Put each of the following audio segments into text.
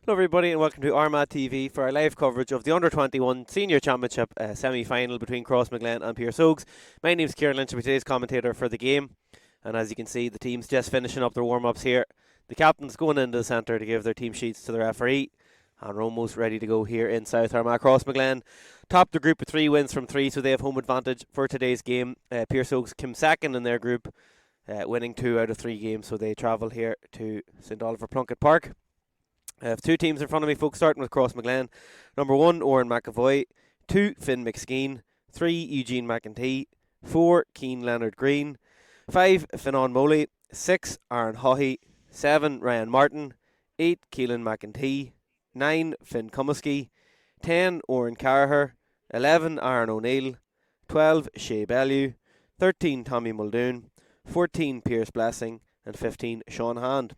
Hello everybody and welcome to Armagh TV for our live coverage of the Under-21 Senior Championship semi-final between Crossmaglen and Pearse. My name is Kieran Lynch, I'll be today's commentator for the game, and as you can see the team's just finishing up their warm-ups here. The captain's going into the centre to give their team sheets to the referee, and we're almost ready to go here in South Armagh. Crossmaglen topped the group with 3 wins from 3, so they have home advantage for today's game. Pearse came second in their group, winning 2 out of 3 games, so they travel here to St Oliver Plunkett Park. I have 2 teams in front of me, folks, starting with Crossmaglen. Number 1, Oran McAvoy. 2, Finn McSkeen. 3, Eugene McEntee. 4, Keane Leonard Green. 5, Finan Moley. 6, Aaron Haughey. 7, Ryan Martin. 8, Keelan McEntee. 9, Finn Cumusky. 10, Oran Carraher. 11, Aaron O'Neill. 12, Shea Bellew. 13, Tommy Muldoon. 14, Pearse Blessing. And 15, Sean Hand.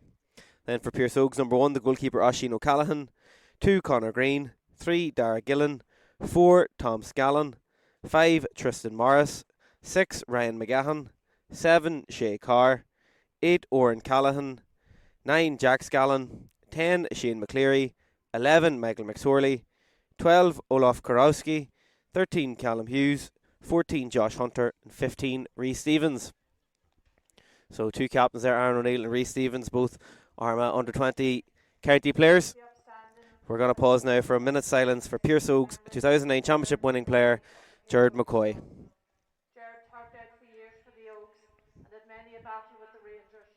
Then for Pearse Oaks, number 1, the goalkeeper Oisin O'Callaghan. 2, Conor Green. 3, Dara Gillen. 4, Tom Scallon. 5, Tristan Morris. 6, Ryan McGahan. 7, Shea Carr. 8, Oren Callahan. 9, Jack Scallon. 10, Shane McCleary. 11, Michael McSorley. 12, Olaf Karowski. 13, Callum Hughes. 14, Josh Hunter. And 15, Rhys Stevens. So 2 captains there, Aaron O'Neill and Rhys Stevens, both Armagh under-20 county players. We're going to pause now for a minute's silence for Pearse Oaks 2009 championship winning player Jared McCoy. Jared topped out for years for the Oaks and had many a battle with the Rangers.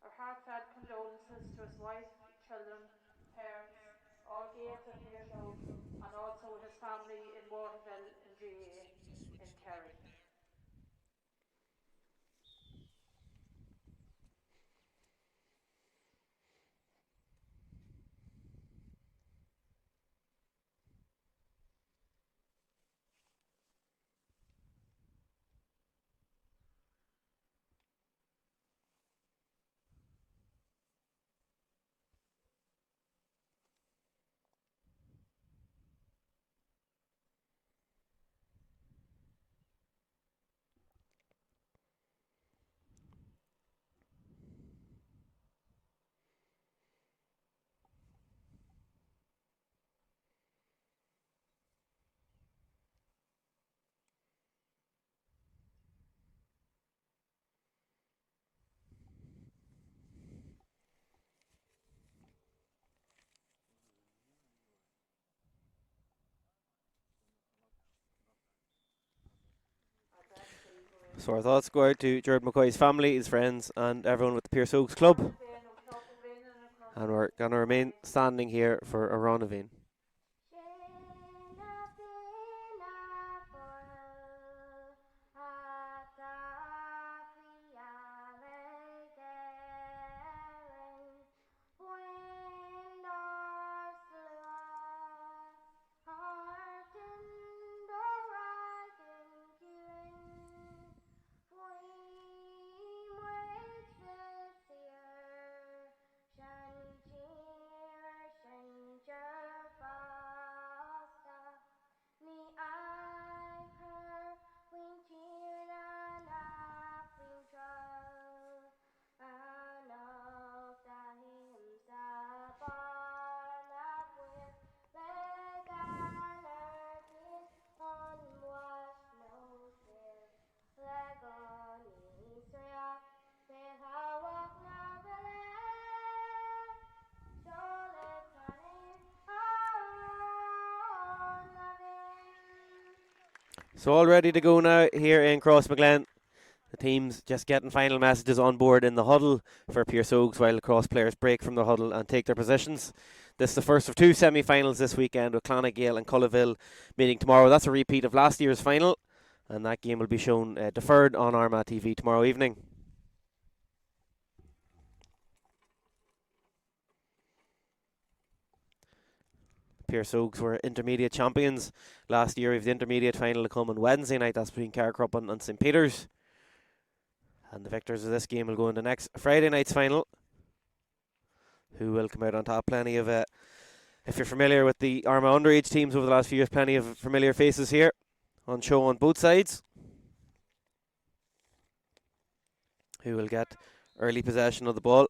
Our heartfelt condolences to his wife, children, parents, all games at Pearse Oaks, and also his family in Waterville in GA in Kerry. So our thoughts go out to Jared McCoy's family, his friends, and everyone with the Pearse Oaks Club. And we're going to remain standing here for a round of in. So all ready to go now here in Crossmaglen. The team's just getting final messages on board in the huddle for Pearse Oaks while the Cross players break from the huddle and take their positions. This is the first of 2 semi-finals this weekend with Clonagale and Cullaville meeting tomorrow. That's a repeat of last year's final, and that game will be shown deferred on Armagh TV tomorrow evening. Pearse Oaks were intermediate champions last year. We have the intermediate final to come on Wednesday night. That's between Carrickruppen and St Peters. And the victors of this game will go into next Friday night's final, who will come out on top. Plenty of, if you're familiar with the Armagh underage teams over the last few years, plenty of familiar faces here on show on both sides, who will get early possession of the ball.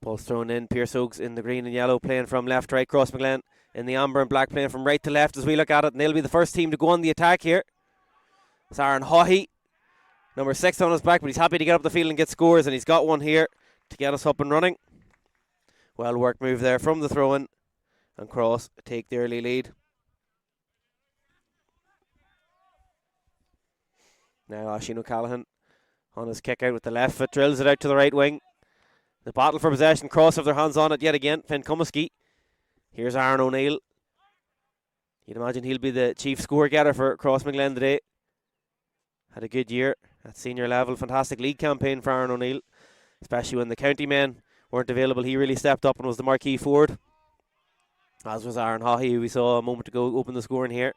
Ball's thrown in. Pearse Oaks in the green and yellow, playing from left to right. Crossmaglen in the amber and black, playing from right to left as we look at it. And they'll be the first team to go on the attack here. It's Aaron Haughey, number 6 on his back, but he's happy to get up the field and get scores, and he's got one here to get us up and running. Well worked move there from the throw-in, and Cross take the early lead. Now Oisin O'Callaghan on his kick out with the left foot, drills it out to the right wing. The battle for possession. Cross have their hands on it yet again. Finn Cumasky. Here's Aaron O'Neill. You'd imagine he'll be the chief score getter for Crossmaglen today. Had a good year at senior level. Fantastic league campaign for Aaron O'Neill, especially when the county men weren't available. He really stepped up and was the marquee forward, as was Aaron Haughey, who we saw a moment ago open the scoring here.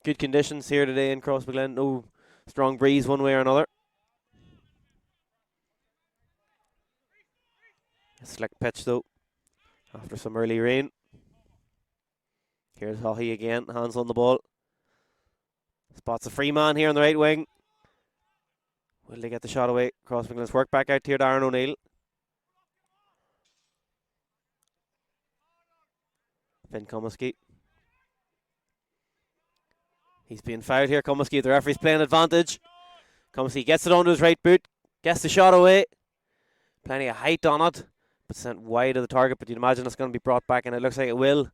Good conditions here today in Crossmaglen. No strong breeze one way or another. A slick pitch though, after some early rain. Here's Haughey again, hands on the ball. Spots a free man here on the right wing. Will they get the shot away? Crossmaglen's work back out here to Aaron O'Neill. Finn Cumasky. He's being fouled here, Cumasky. The referee's playing advantage. Cumasky gets it onto his right boot, gets the shot away. Plenty of height on it, but sent wide of the target. But you'd imagine it's going to be brought back, and it looks like it will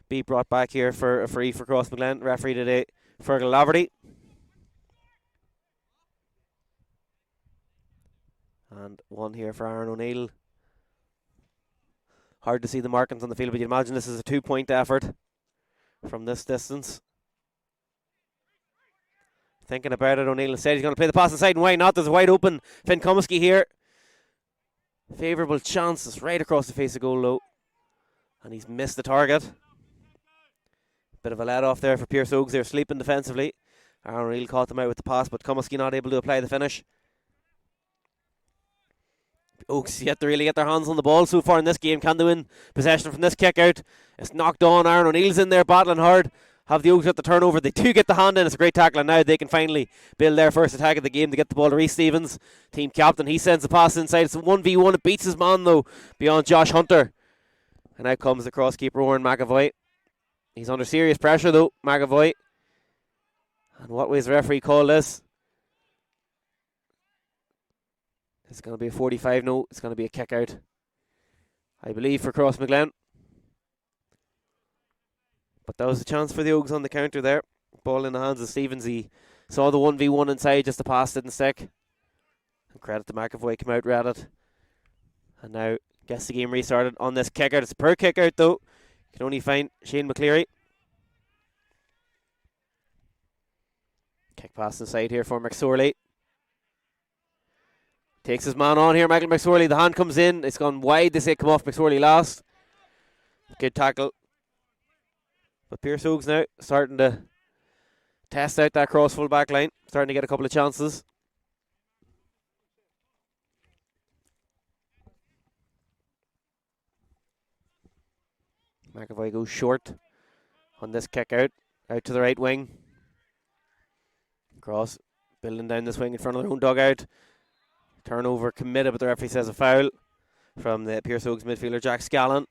be brought back here for a free for Crossmaglen. Referee today, Fergal Laverty. And one here for Aaron O'Neill. Hard to see the markings on the field, but you'd imagine this is a 2-point effort from this distance. Thinking about it, O'Neill said he's going to play the pass inside, and why not? There's a wide open Finn Cumasky here. Favourable chances right across the face of goal low, and he's missed the target. Bit of a let off there for Pearse Oaks. They're sleeping defensively. Aaron O'Neill caught them out with the pass, but Cumasky not able to apply the finish. Oaks yet to really get their hands on the ball so far in this game. Can they win possession from this kick out? It's knocked on. Aaron O'Neill's in there battling hard. Have the Oaks at the turnover. They do get the hand in. It's a great tackle, and now they can finally build their first attack of the game to get the ball to Reece Stevens, team captain. He sends the pass inside. It's a 1v1. It beats his man though beyond Josh Hunter. And out comes the cross keeper Owen McAvoy. He's under serious pressure though, McAvoy. And what way does the referee call this? It's going to be a 45. No, it's going to be a kick out, I believe, for Crossmaglen. But that was a chance for the Oaks on the counter there. Ball in the hands of Stevens. He saw the 1v1 inside, just the pass didn't stick. And credit to McAvoy, came out read it. And now gets the game restarted on this kick out. It's a per kick out though. You can only find Shane McCleary. Kick pass inside here for McSorley. Takes his man on here, Michael McSorley. The hand comes in. It's gone wide. They say come off McSorley last. Good tackle. But Pearse Oaks now starting to test out that cross full back line. Starting to get a couple of chances. McAvoy goes short on this kick out to the right wing. Cross building down this wing in front of their own dugout. Turnover committed, but the referee says a foul from the Pearse Oaks midfielder Jack Scallon.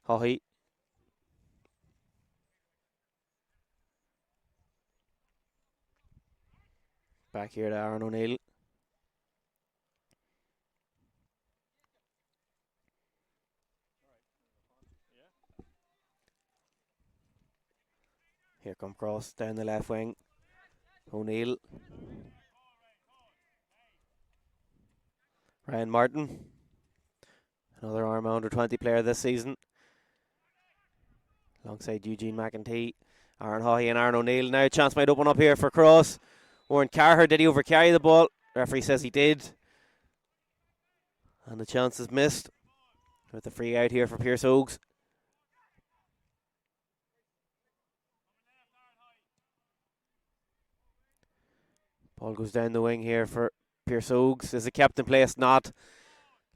Haughey. Back here to Aaron O'Neill. Here come Cross down the left wing. O'Neill. Ryan Martin. Another Armagh under 20 player this season. Alongside Eugene McEntee. Aaron Haughey and Aaron O'Neill. Now a chance might open up here for Cross. Warren Carher, did he overcarry the ball? Referee says he did. And the chance is missed. With the free out here for Pearse Oaks. Ball goes down the wing here for Pearse Oaks. Is it kept in place? Not.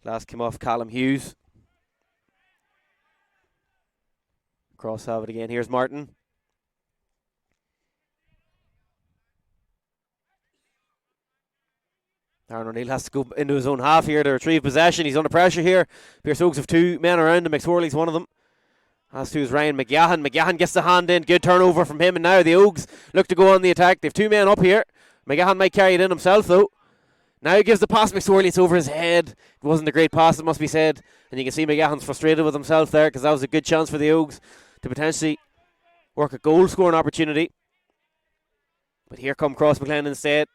Last came off Callum Hughes. Cross have it again. Here's Martin. Aaron O'Neill has to go into his own half here to retrieve possession. He's under pressure here. Pearse Oaks have two men around him. McSorley's one of them. As to is Ryan McGahan. McGahan gets the hand in. Good turnover from him. And now the Oaks look to go on the attack. They have two men up here. McGahan might carry it in himself though. Now he gives the pass to McSorley. It's over his head. It wasn't a great pass, it must be said. And you can see McGahan's frustrated with himself there because that was a good chance for the Oaks to potentially work a goal scoring opportunity. But here come Crossmaglen instead.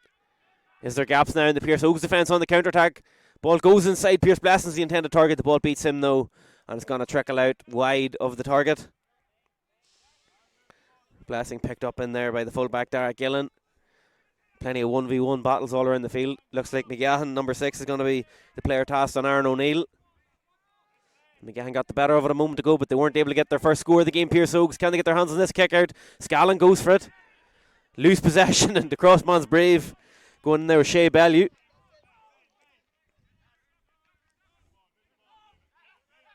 Is there gaps now in the Pearse Oaks defence on the counter-attack? Ball goes inside. Pearse Blessing's the intended target. The ball beats him though. And it's going to trickle out wide of the target. Blessing picked up in there by the fullback Derek Gillen. Plenty of 1v1 battles all around the field. Looks like McGahan, number 6, is going to be the player tasked on Aaron O'Neill. McGahan got the better of it a moment ago, but they weren't able to get their first score of the game. Pearse Oaks, can they get their hands on this kick out? Scallon goes for it. Loose possession, and the crossman's brave. Going in there with Shea Bellew.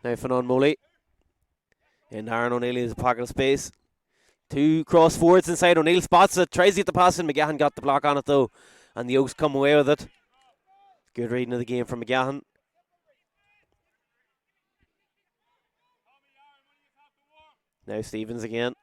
Now Fanon Moley. And Aaron O'Neill is a pocket of space. Two cross forwards inside. O'Neill spots it, tries to get the pass in. McGahan got the block on it though, and the Oaks come away with it. Good reading of the game from McGahan. Now Stevens again.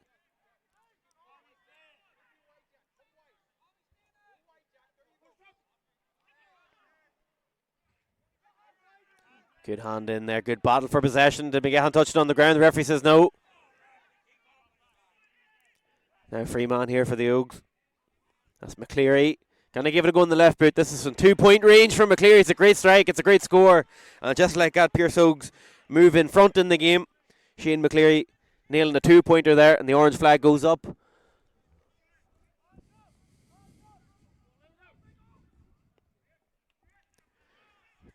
Good hand in there. Good battle for possession. Did McGahan touch it on the ground? The referee says no. Now free man here for the Oaks. That's McCleary. Can I give it a go in the left boot? This is from 2-point range from McCleary. It's a great strike. It's a great score. And just like that, Pearse Oaks move in front in the game. Shane McCleary nailing a 2-pointer there, and the orange flag goes up.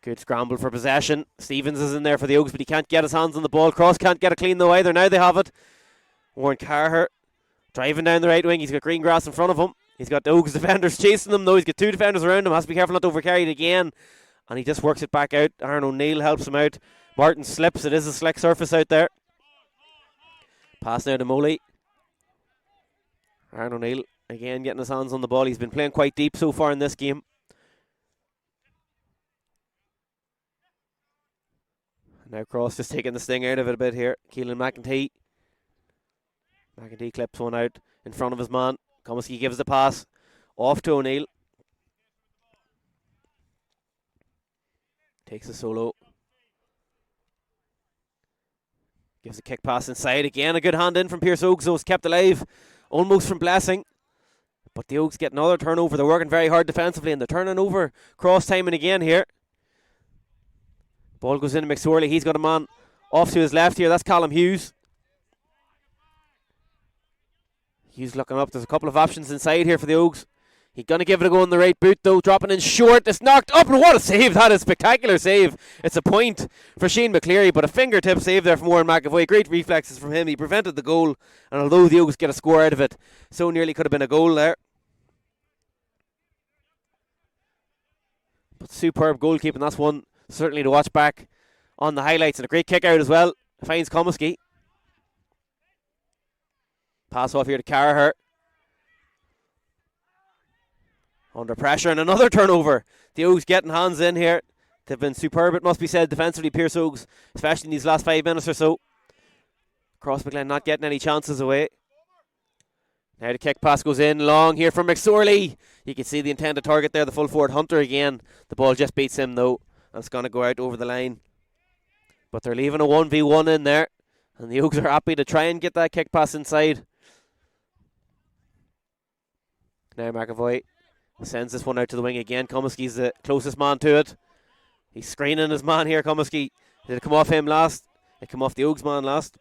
Good scramble for possession. Stevens is in there for the Oaks, but he can't get his hands on the ball. Cross can't get it clean though either. Now they have it. Warren Carher driving down the right wing. He's got Greengrass in front of him. He's got the Oaks defenders chasing them though. He's got two defenders around him. Has to be careful not to overcarry it again. And he just works it back out. Aaron O'Neill helps him out. Martin slips. It is a slick surface out there. Pass now to Moley. Aaron O'Neill again getting his hands on the ball. He's been playing quite deep so far in this game. Now Cross just taking the sting out of it a bit here. Keelan McEntee. McEntee clips one out in front of his man. Comiskey gives the pass off to O'Neill. Takes a solo. Gives a kick pass inside. Again, a good hand in from Pearse Oaks. So it's kept alive almost from Blessing. But the Oaks get another turnover. They're working very hard defensively and they're turning over. Cross timing again here. Ball goes in to McSorley. He's got a man off to his left here. That's Callum Hughes. Hughes looking up. There's a couple of options inside here for the Oaks. He's going to give it a go in the right boot though. Dropping in short. It's knocked up. And what a save. That is a spectacular save. It's a point for Shane McCleary. But a fingertip save there from Warren McAvoy. Great reflexes from him. He prevented the goal. And although the Oaks get a score out of it, so nearly could have been a goal there. But superb goalkeeping. That's one certainly to watch back on the highlights. And a great kick out as well. Finds Comiskey. Pass off here to Carher. Under pressure and another turnover. The Oaks getting hands in here. They've been superb, it must be said, defensively, Pearse Oaks, especially in these last 5 minutes or so. Crossmaglen not getting any chances away. Now the kick pass goes in long here from McSorley. You can see the intended target there, the full forward Hunter again. The ball just beats him though. And it's going to go out over the line. But they're leaving a 1v1 in there. And the Oaks are happy to try and get that kick pass inside. Now McAvoy sends this one out to the wing again. Comiskey's the closest man to it. He's screening his man here, Comiskey. Did it come off him last? It came off the Oaks man last.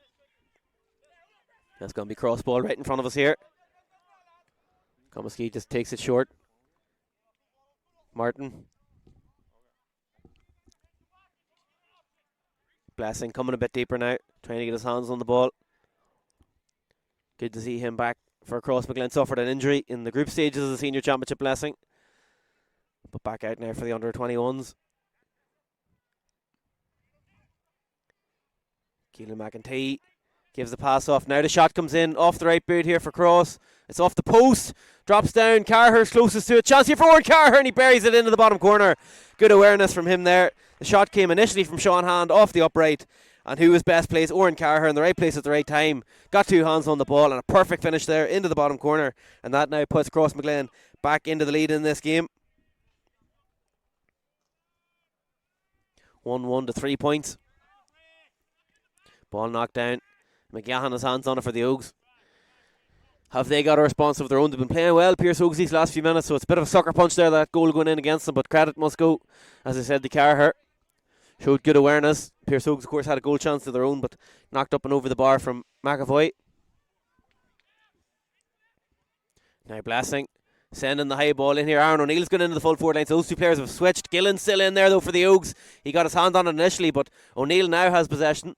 That's going to be cross ball right in front of us here. Comiskey just takes it short. Martin. Blessing coming a bit deeper now, trying to get his hands on the ball. Good to see him back for Crossmaglen. Suffered an injury in the group stages of the senior championship, Blessing. But back out now for the under-21s. Keelan McEntee Gives the pass off. Now the shot comes in off the right boot here for Cross. It's off the post. Drops down. Carher's closest to it. Chance here for Owen Carher, and he buries it into the bottom corner. Good awareness from him there. The shot came initially from Sean Hand off the upright. And who was best placed? Owen Carher in the right place at the right time. Got two hands on the ball and a perfect finish there into the bottom corner. And that now puts Crossmaglen back into the lead in this game. 1-1 to 3 points. Ball knocked down. McGahan has hands on it for the Oaks. Have they got a response of their own? They've been playing well, Pearse Oaks, these last few minutes, so it's a bit of a sucker punch there, that goal going in against them, but credit must go, as I said, to Carher. Showed good awareness. Pearse Oaks, of course, had a goal chance of their own, but knocked up and over the bar from McAvoy. Now Blessing sending the high ball in here. Aaron O'Neill's going into the full forward line, so those two players have switched. Gillen's still in there, though, for the Oaks. He got his hand on it initially, but O'Neill now has possession.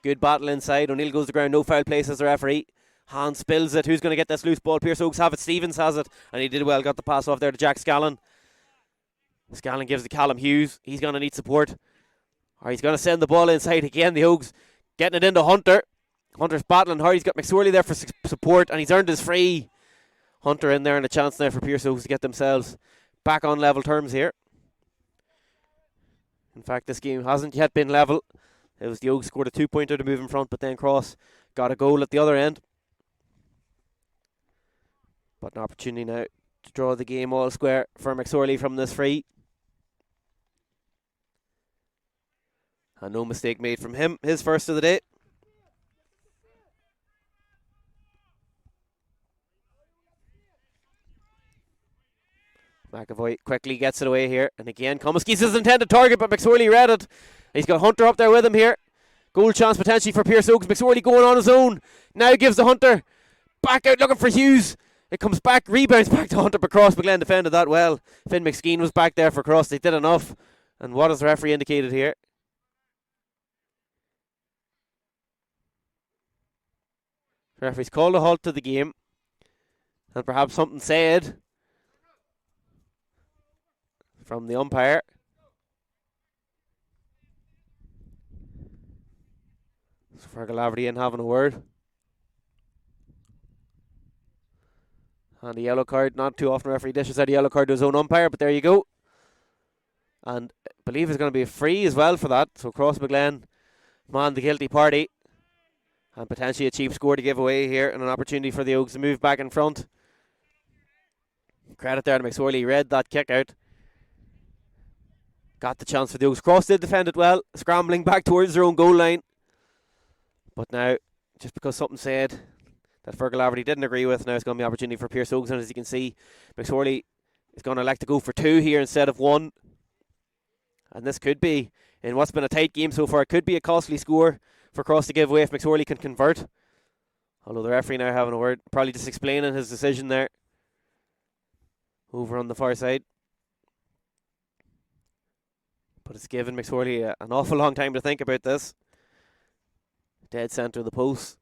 Good battle inside. O'Neill goes to ground. No foul place as the referee. Hand spills it. Who's going to get this loose ball? Pearse Oaks have it. Stevens has it. And he did well. Got the pass off there to Jack Scallon. Scallon gives to Callum Hughes. He's going to need support. Or he's going to send the ball inside again. The Oaks getting it into Hunter. Hunter's battling hard. He's got McSorley there for support. And he's earned his free. Hunter in there, and a chance now for Pearse Oaks to get themselves back on level terms here. In fact, this game hasn't yet been level. It was the Oaks scored a 2-pointer to move in front, but then Cross got a goal at the other end. But an opportunity now to draw the game all square for McSorley from this free. And no mistake made from him. His first of the day. McAvoy quickly gets it away here. And again, Comiskey's his intended target, but McSorley read it. He's got Hunter up there with him here. Goal chance potentially for Pearse Oaks. McSorley going on his own. Now gives the Hunter. Back out looking for Hughes. It comes back, rebounds back to Hunter, but Crossmaglen defended that well. Finn McSkeen was back there for Cross. They did enough. And what has the referee indicated here? The referee's called a halt to the game. And perhaps something said from the umpire. So Fergal Laverty in having a word. And a yellow card. Not too often a referee dishes out a yellow card to his own umpire, but there you go. And I believe it's going to be a free as well for that. So Crossmaglen man the guilty party. And potentially a cheap score to give away here, and an opportunity for the Oaks to move back in front. Credit there to McSorley. Read that kick out. Got the chance for the Oaks. Cross did defend it well, scrambling back towards their own goal line. But now, just because something said that Fergal Laverty didn't agree with, now it's going to be an opportunity for Pearse Oaks. And as you can see, McSorley is going to elect to go for 2 here instead of 1. And this could be, in what's been a tight game so far, it could be a costly score for Cross to give away if McSorley can convert. Although the referee now having a word, probably just explaining his decision there. Over on the far side. But it's given McSorley an awful long time to think about this. Dead centre of the post.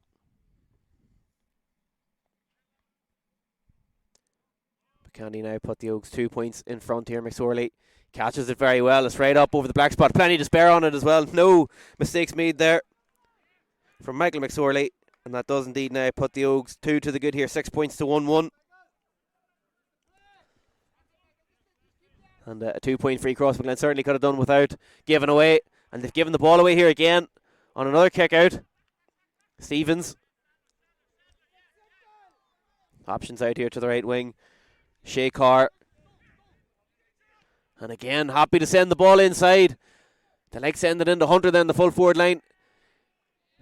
But can he now put the Oaks 2 points in front here? McSorley catches it very well. It's right up over the black spot. Plenty to spare on it as well. No mistakes made there from Michael McSorley. And that does indeed now put the Oaks 2 to the good here. 6 points to 1-1. And a 2-point free. Crossmaglen certainly could have done without giving away. And they've given the ball away here again on another kick out. Stevens. Options out here to the right wing. Shea Carr. And again, happy to send the ball inside. They like sending it into Hunter then, the full forward line.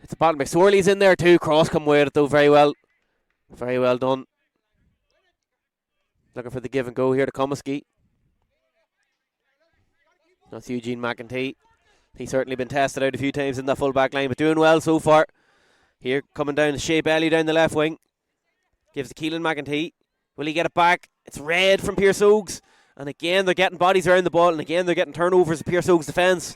It's a battle. McSorley's in there too. Cross come away with it though, very well. Very well done. Looking for the give and go here to Comiskey. That's Eugene McEntee. He's certainly been tested out a few times in that full back line, but doing well so far. Here coming down to Shea Bailey down the left wing. Gives to Keelan McEntee. Will he get it back? It's red from Pearse Oaks. And again, they're getting bodies around the ball, and again, they're getting turnovers of Pearse Oaks' defence.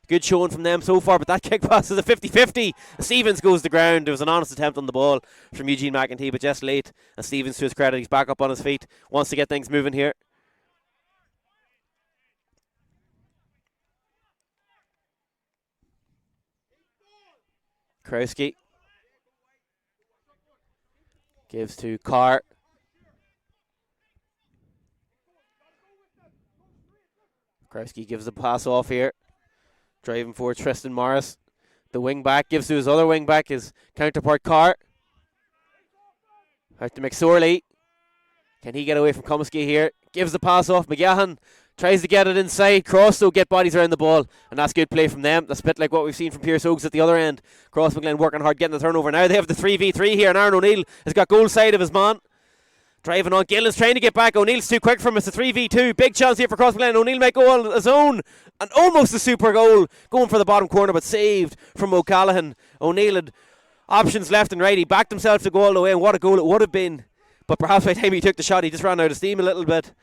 Good showing from them so far, but that kick pass is a 50-50. Stevens goes to ground. There was an honest attempt on the ball from Eugene McEntee, but just late. And Stevens, to his credit, he's back up on his feet. Wants to get things moving here. Krowski gives to Carr. Krowski gives the pass off here. Driving for Tristan Morris. The wing back gives to his other wing back, his counterpart Carr. Out to McSorley. Can he get away from Comiskey here? Gives the pass off. McGahan tries to get it inside. Cross though get bodies around the ball, and that's good play from them. That's a bit like what we've seen from Pearse Oaks at the other end. Crossmaglen working hard, getting the turnover. Now they have the 3v3 here, and Aaron O'Neill has got goal side of his man. Driving on, Gillen's trying to get back. O'Neill's too quick for him. It's a 3v2. Big chance here for Crossmaglen. O'Neill might go on his own, and almost a super goal. Going for the bottom corner, but saved from O'Callaghan. O'Neill had options left and right. He backed himself to go all the way, and what a goal it would have been. But perhaps by the time he took the shot, he just ran out of steam a little bit.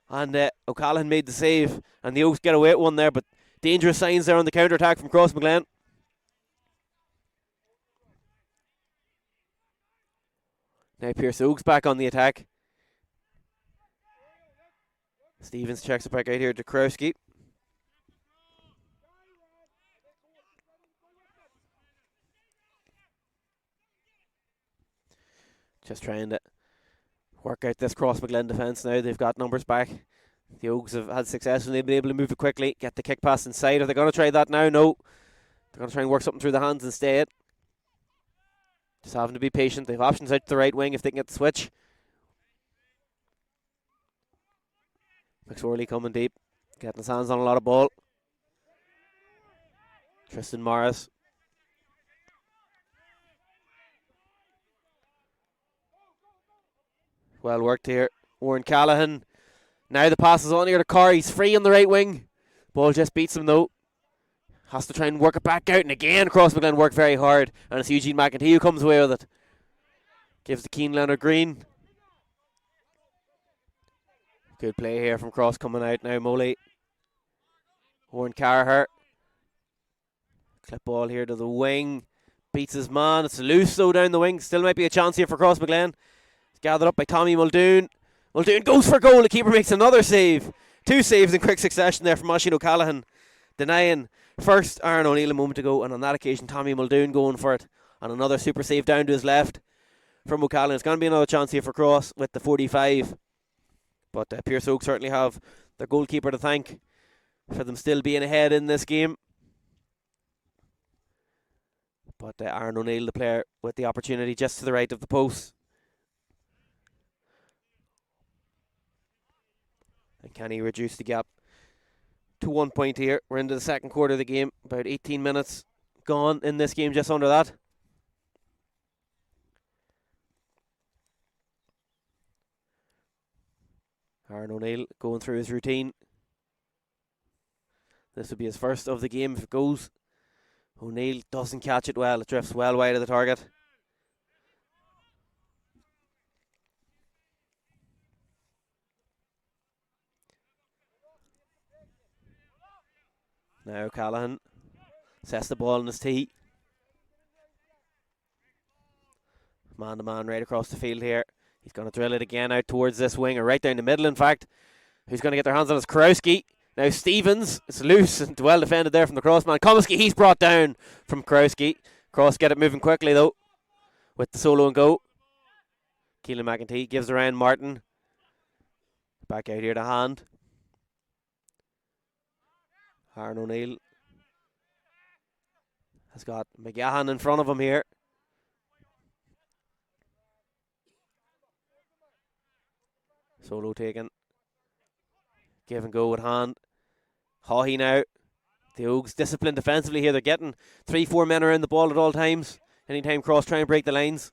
And O'Callaghan made the save, and the Oaks get away at one there, but dangerous signs there on the counter-attack from Crossmaglen. Now Pearse Oaks back on the attack. Stevens checks it back out here to Krowski. Just trying to work out this Crossmaglen defence now. They've got numbers back. The Oaks have had success and they've been able to move it quickly. Get the kick pass inside. Are they going to try that now? No. They're going to try and work something through the hands instead. Just having to be patient. They have options out to the right wing if they can get the switch. McSorley coming deep. Getting his hands on a lot of ball. Tristan Morris. Well worked here. Warren Callaghan. Now the pass is on here to Carr. He's free on the right wing. Ball just beats him though. Has to try and work it back out. And again, Crossmaglen work very hard. And it's Eugene McEntee who comes away with it. Gives the Keen Leonard Green. Good play here from Cross coming out now. Moley. Warren Carher. Clip ball here to the wing. Beats his man. It's loose though down the wing. Still might be a chance here for Crossmaglen. Gathered up by Tommy Muldoon. Muldoon goes for goal. The keeper makes another save. Two saves in quick succession there from Oisin O'Callaghan. Denying first Aaron O'Neill a moment ago, and on that occasion Tommy Muldoon going for it. And another super save down to his left from O'Callaghan. It's going to be another chance here for Cross with the 45. But Pearse Oaks certainly have their goalkeeper to thank for them still being ahead in this game. But Aaron O'Neill, the player with the opportunity just to the right of the post. And can he reduce the gap to 1 point here? We're into the second quarter of the game. About 18 minutes gone in this game, just under that. Aaron O'Neill going through his routine. This will be his first of the game if it goes. O'Neill doesn't catch it well. It drifts well wide of the target. Now Callaghan sets the ball in his tee. Man to man right across the field here. He's going to drill it again out towards this wing, or right down the middle in fact. Who's going to get their hands on is Krowski. Now Stevens, it's loose and well defended there from the crossman. Comiskey, he's brought down from Krowski. Cross get it moving quickly though with the solo and go. Keelan McEntee gives around Martin. Back out here to Hand. Aaron O'Neill has got McGahan in front of him here. Solo taken. Give and go with Hand. Haughey now. The Oaks disciplined defensively here. They're getting 3-4 men around the ball at all times. Anytime Cross try and break the lines.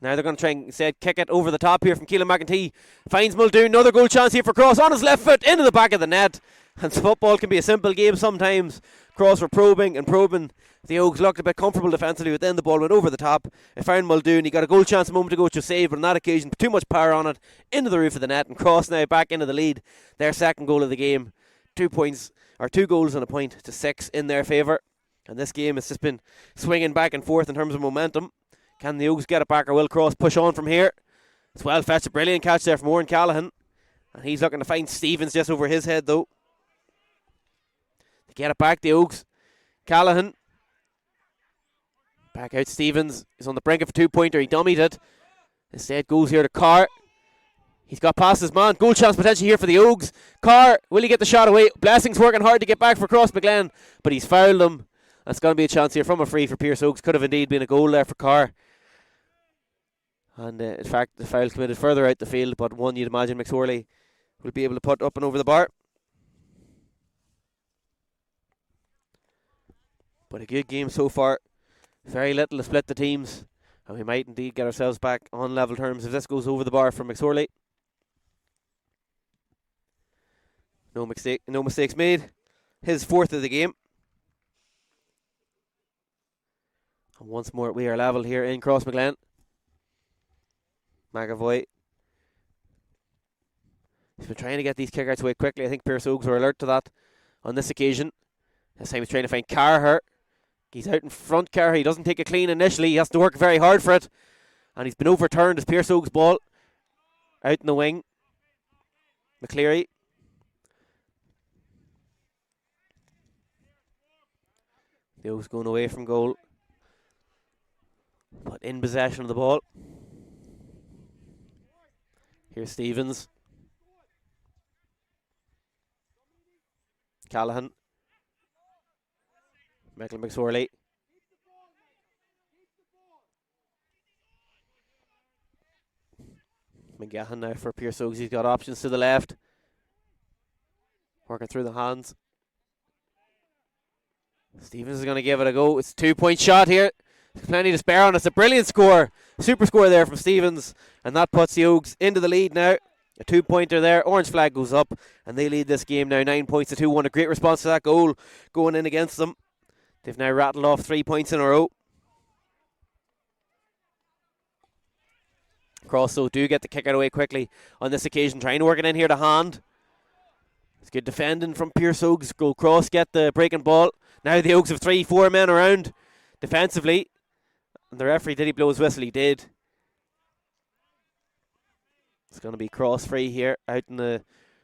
Now they're going to try and instead kick it over the top here from Keelan McEntee. Finds Muldoon. Another goal chance here for Cross. On his left foot. Into the back of the net. And football can be a simple game sometimes. Cross were probing and probing. The Oaks looked a bit comfortable defensively, but then the ball went over the top. It found Muldoon. He got a goal chance a moment ago to save, but on that occasion, too much power on it. Into the roof of the net. And Cross now back into the lead. Their second goal of the game. 2 points, or 2 goals and a point to 6 in their favour. And this game has just been swinging back and forth in terms of momentum. Can the Oaks get it back, or will Cross push on from here? It's well fetched. A brilliant catch there from Warren Callaghan. And he's looking to find Stevens just over his head though. To get it back, the Oaks. Callaghan. Back out Stevens. He's on the brink of a 2-pointer. He dummied it. Instead goes here to Carr. He's got past his man. Goal chance potential here for the Oaks. Carr, will he get the shot away? Blessing's working hard to get back for Crossmaglen, but he's fouled him. That's going to be a chance here from a free for Pearse Oaks. Could have indeed been a goal there for Carr. And in fact, the foul committed further out the field, but one you'd imagine McSorley will be able to put up and over the bar. But a good game so far. Very little to split the teams, and we might indeed get ourselves back on level terms if this goes over the bar for McSorley. No mistakes made. His 4th of the game. And once more we are level here in Crossmaglen. McAvoy. He's been trying to get these kickouts away quickly. I think Pearse Oaks were alert to that on this occasion. This time he's trying to find Carher. He's out in front, Carher. He doesn't take it clean initially. He has to work very hard for it. And he's been overturned as Pearse Oaks' ball. Out in the wing. McCleary. The Oaks going away from goal. But in possession of the ball. Here's Stevens. Callahan. Michael McSorley. McGahan now for Pearse Oaks. He's got options to the left. Working through the hands. Stevens is going to give it a go. It's a 2-point shot here. There's plenty to spare on. It's a brilliant score. Super score there from Stevens. And that puts the Oaks into the lead now. A 2-pointer there. Orange flag goes up. And they lead this game now 9 points to 2-1. A great response to that goal going in against them. They've now rattled off 3 points in a row. Cross though do get the kick out away quickly on this occasion. Trying to work it in here to hand. It's good defending from Pearse Oaks. Go Cross get the breaking ball. Now the Oaks have 3-4 men around defensively. And the referee, did he blow his whistle? He did. It's going to be Cross free here out in the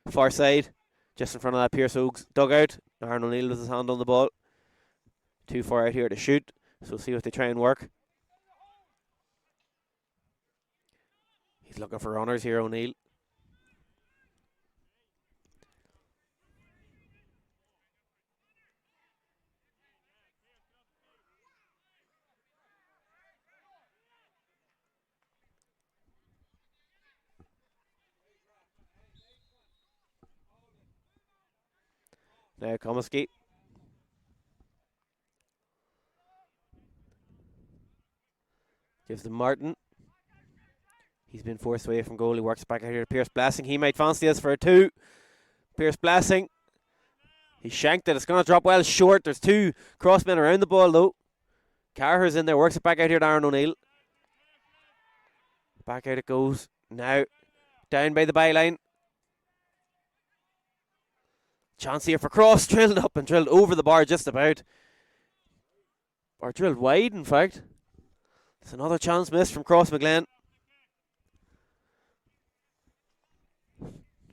far side. Just in front of that Pearse Oaks dugout. Aaron O'Neill with his hand on the ball. Too far out here to shoot. So we'll see what they try and work. He's looking for runners here, O'Neill. Now Comiskey. Gives them Martin. He's been forced away from goal. He works back out here to Pearse Blessing. He might fancy this for a 2. Pearse Blessing. He shanked it. It's going to drop well short. There's 2 crossmen around the ball though. Carher's in there. Works it back out here to Aaron O'Neill. Back out it goes. Now down by the byline. Chance here for Cross. Drilled up and drilled over the bar just about. Or drilled wide in fact. It's another chance missed from Crossmaglen.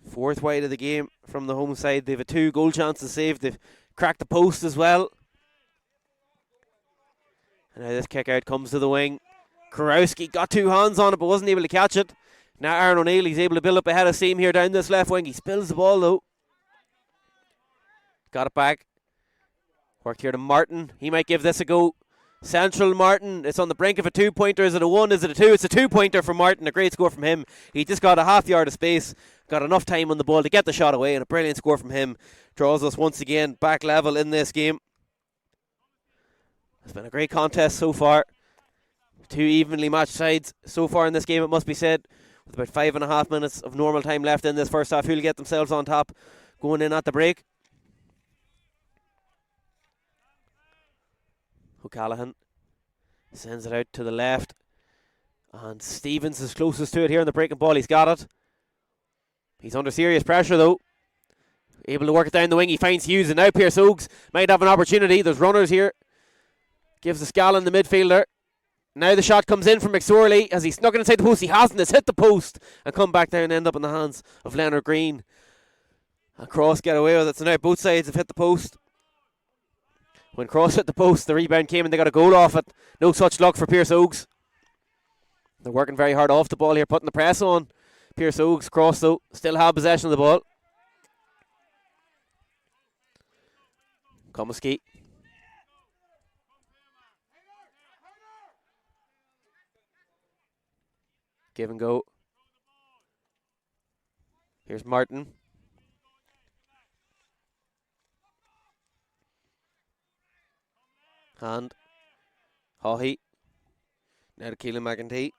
4th wide of the game from the home side. They've a 2 goal chances saved. They've cracked the post as well. And now this kick out comes to the wing. Kurowski got 2 hands on it but wasn't able to catch it. Now Aaron O'Neill, he's able to build up a head of steam here down this left wing. He spills the ball though. Got it back. Worked here to Martin. He might give this a go. Central Martin. It's on the brink of a 2-pointer. Is it a 1? Is it a 2? It's a 2-pointer for Martin. A great score from him. He just got a half yard of space. Got enough time on the ball to get the shot away. And a brilliant score from him. Draws us once again back level in this game. It's been a great contest so far. 2 evenly matched sides so far in this game, it must be said. With about 5.5 minutes of normal time left in this first half. Who'll get themselves on top going in at the break? O'Callaghan sends it out to the left. And Stevens is closest to it here in the breaking ball. He's got it. He's under serious pressure though. Able to work it down the wing. He finds Hughes and now Pearse Oaks might have an opportunity. There's runners here. Gives the Scallon the midfielder. Now the shot comes in from McSorley. As he snuck it inside the post, he hasn't. It's hit the post and come back down and end up in the hands of Leonard Green. And Cross get away with it. So now both sides have hit the post. When Cross hit the post, the rebound came and they got a goal off it. No such luck for Pearse Oaks. They're working very hard off the ball here, putting the press on. Pearse Oaks, Cross though, still have possession of the ball. Comiskey. Give and go. Here's Martin. Hand. Hawhey. Now to Keelan McEntee.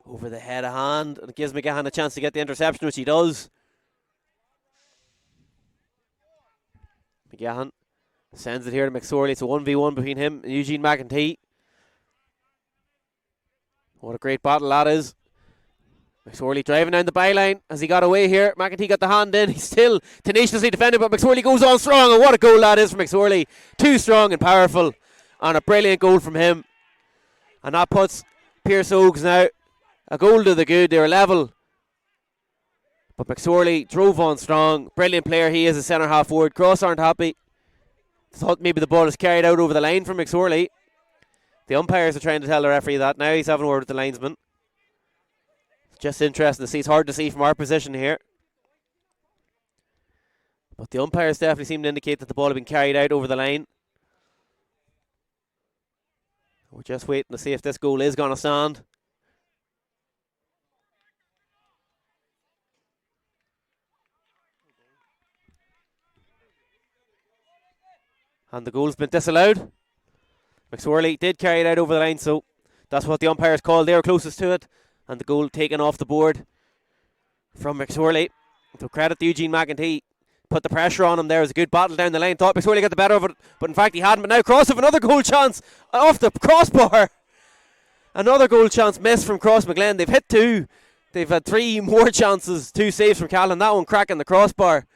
Over the head of hand. And it gives McGahan a chance to get the interception, which he does. McGahan sends it here to McSorley. It's a 1v1 between him and Eugene McEntee. What a great battle that is. McSorley driving down the byline as he got away here. McEntee got the hand in. He's still tenaciously defended, but McSorley goes on strong. And what a goal that is from McSorley. Too strong and powerful. And a brilliant goal from him. And that puts Pearse Oaks now a goal to the good. They were level. But McSorley drove on strong. Brilliant player he is, a centre half forward. Cross aren't happy. Thought maybe the ball is carried out over the line from McSorley. The umpires are trying to tell the referee that. Now he's having a word with the linesman. Just interesting to see. It's hard to see from our position here. But the umpires definitely seem to indicate that the ball had been carried out over the line. We're just waiting to see if this goal is going to stand. And the goal's been disallowed. McSorley did carry it out over the line, so that's what the umpires called. They were closest to it. And the goal taken off the board from McSorley. So credit to Eugene McEntee. Put the pressure on him there. It was a good battle down the lane. Thought McSorley got the better of it, but in fact he hadn't. But now Cross have another goal chance off the crossbar. Another goal chance missed from Crossmaglen. They've hit two. They've had three more chances. Two saves from Callan. That one cracking the crossbar.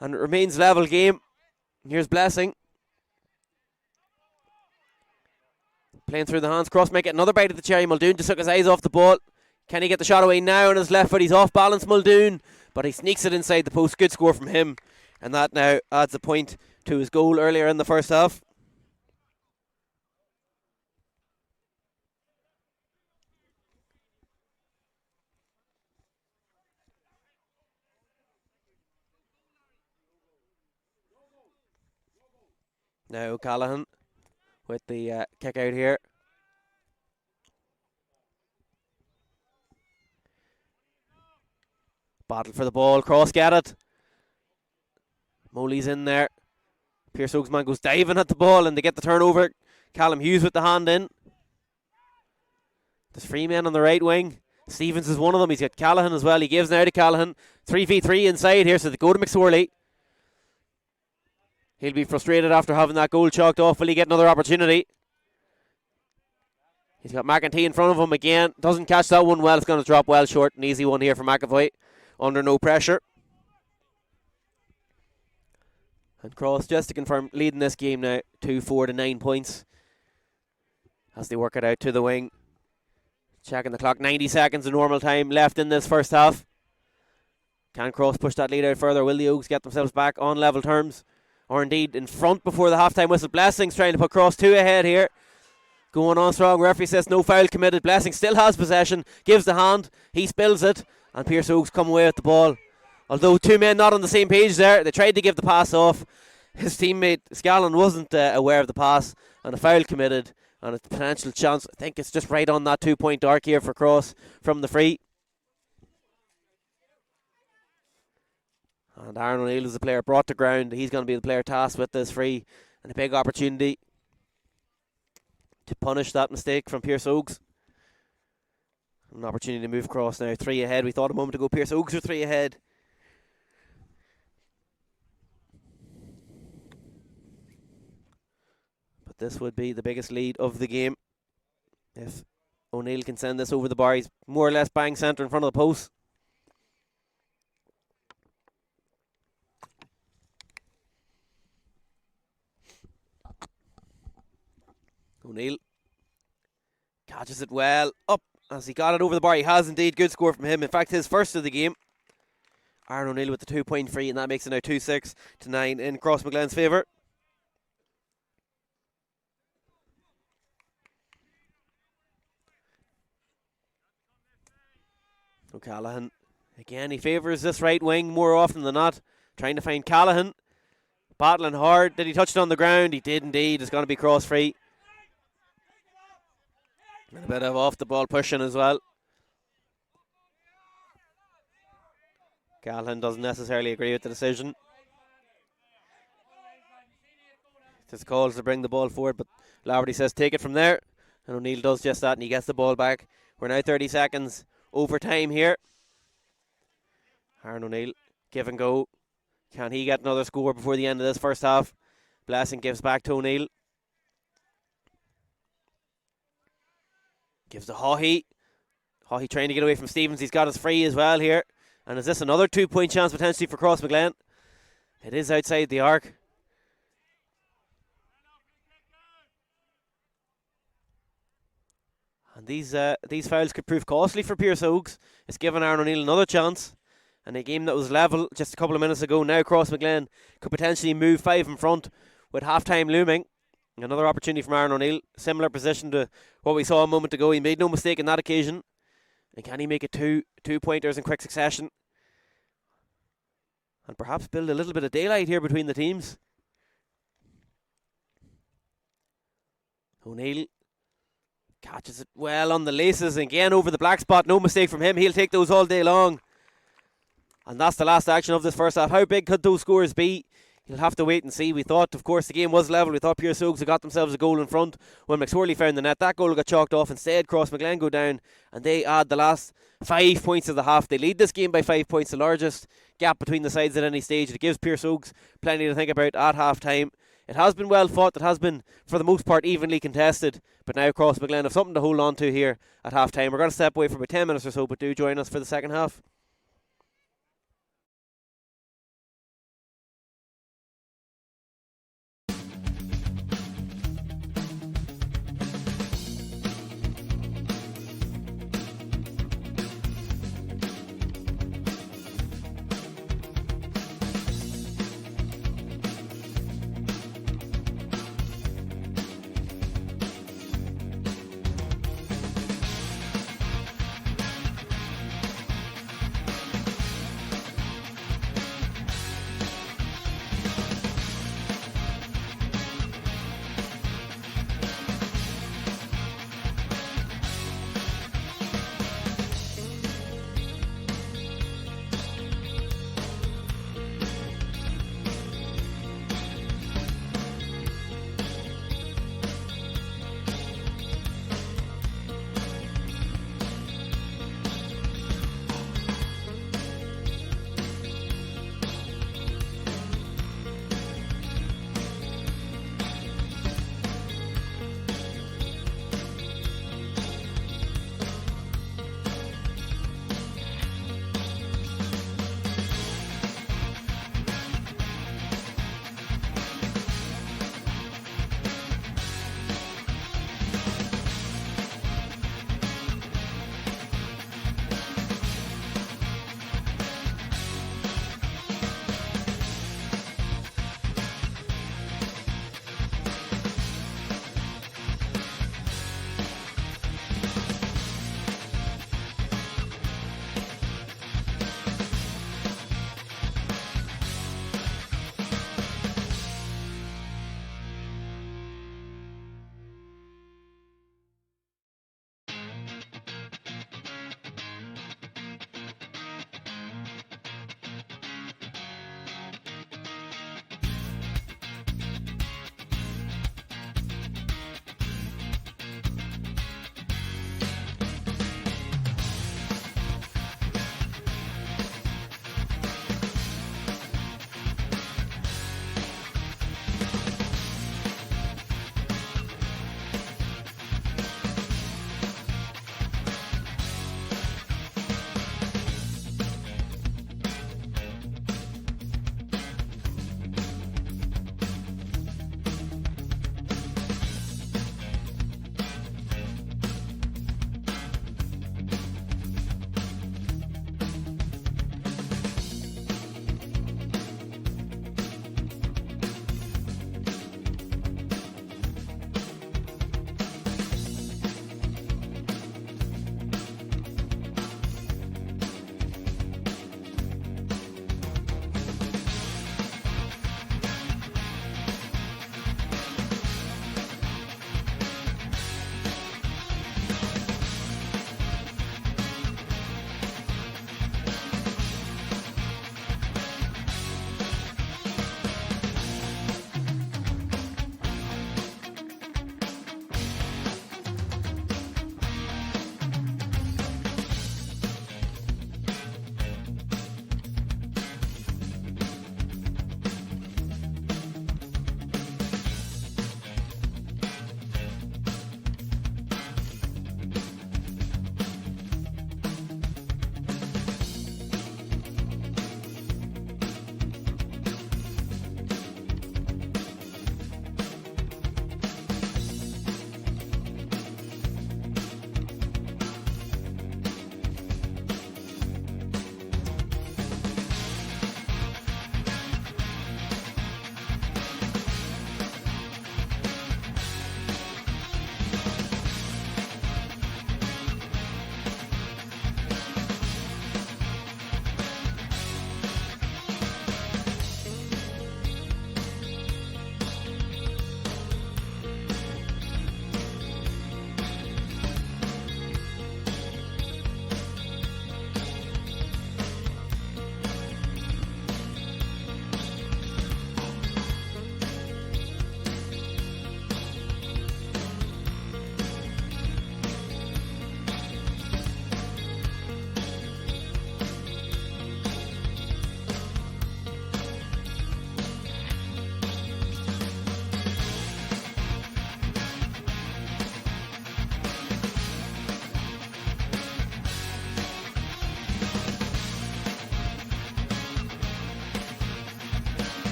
And it remains level game. Here's Blessing. Playing through the hands. Cross might get another bite at the cherry. Muldoon just took his eyes off the ball. Can he get the shot away now on his left foot? He's off balance, Muldoon. But he sneaks it inside the post. Good score from him. And that now adds a point to his goal earlier in the first half. Now O'Callaghan with the kick out here. Battle for the ball. Cross get it. Moley's in there. Pearse Oaks man goes diving at the ball and they get the turnover. Callum Hughes with the hand in. There's three men on the right wing. Stevens is one of them. He's got Callaghan as well. He gives now to Callaghan. 3v3 inside here, so they go to McSorley. He'll be frustrated after having that goal chalked off. Will he get another opportunity? He's got McEntee in front of him again. Doesn't catch that one well. It's going to drop well short. An easy one here for McAvoy. Under no pressure. And Cross, just to confirm, leading this game now 2-4 to 9 points. As they work it out to the wing. Checking the clock. 90 seconds of normal time left in this first half. Can Cross push that lead out further? Will the Oaks get themselves back on level terms? Or indeed in front before the halftime whistle. Blessings trying to put Cross 2 ahead here. Going on strong. Referee says no foul committed. Blessing still has possession. Gives the hand. He spills it. And Pearse Oaks come away with the ball. Although two men not on the same page there. They tried to give the pass off. His teammate Scallon wasn't aware of the pass. And a foul committed. And a potential chance. I think it's just right on that 2-point arc here for Cross from the free. And Aaron O'Neill is the player brought to ground. He's going to be the player tasked with this free. And a big opportunity to punish that mistake from Pearse Oaks. An opportunity to move Cross now. 3 ahead. We thought a moment ago Pearse Oaks are 3 ahead. But this would be the biggest lead of the game. If O'Neill can send this over the bar, he's more or less bang centre in front of the post. O'Neill catches it well up as he got it over the bar. He has indeed. Good score from him. In fact, his first of the game. Aaron O'Neill with the 2-point free, and that makes it now 2-6 to 9 in Crossmaglen's favour. O'Callaghan, again, he favours this right wing more often than not. Trying to find Callaghan. Battling hard. Did he touch it on the ground? He did indeed. It's going to be cross free. And a bit of off the ball pushing as well. Callaghan doesn't necessarily agree with the decision. Just calls to bring the ball forward, but Laverty says take it from there. And O'Neill does just that, and he gets the ball back. We're now 30 seconds overtime here. Aaron O'Neill, give and go. Can he get another score before the end of this first half? Blessing gives back to O'Neill. Gives to Haughey. Haughey trying to get away from Stevens. He's got his free as well here. And is this another 2-point chance potentially for Crossmaglen? It is outside the arc. And these fouls could prove costly for Pearse Oaks. It's given Aaron O'Neill another chance. And a game that was level just a couple of minutes ago, now Crossmaglen could potentially move 5 in front with half-time looming. Another opportunity from Aaron O'Neill. Similar position to what we saw a moment ago. He made no mistake in that occasion. And can he make it two-pointers in quick succession? And perhaps build a little bit of daylight here between the teams. O'Neill catches it well on the laces. Again over the black spot. No mistake from him. He'll take those all day long. And that's the last action of this first half. How big could those scores be? You'll have to wait and see. We thought, of course, the game was level. We thought Pearse Oaks had got themselves a goal in front when McSorley found the net. That goal got chalked off. Instead, Crossmaglen go down and they add the last 5 points of the half. They lead this game by 5 points, the largest gap between the sides at any stage. It gives Pearse Oaks plenty to think about at half time. It has been well fought. It has been, for the most part, evenly contested. But now Crossmaglen have something to hold on to here at half time. We're going to step away for about 10 minutes or so, but do join us for the second half.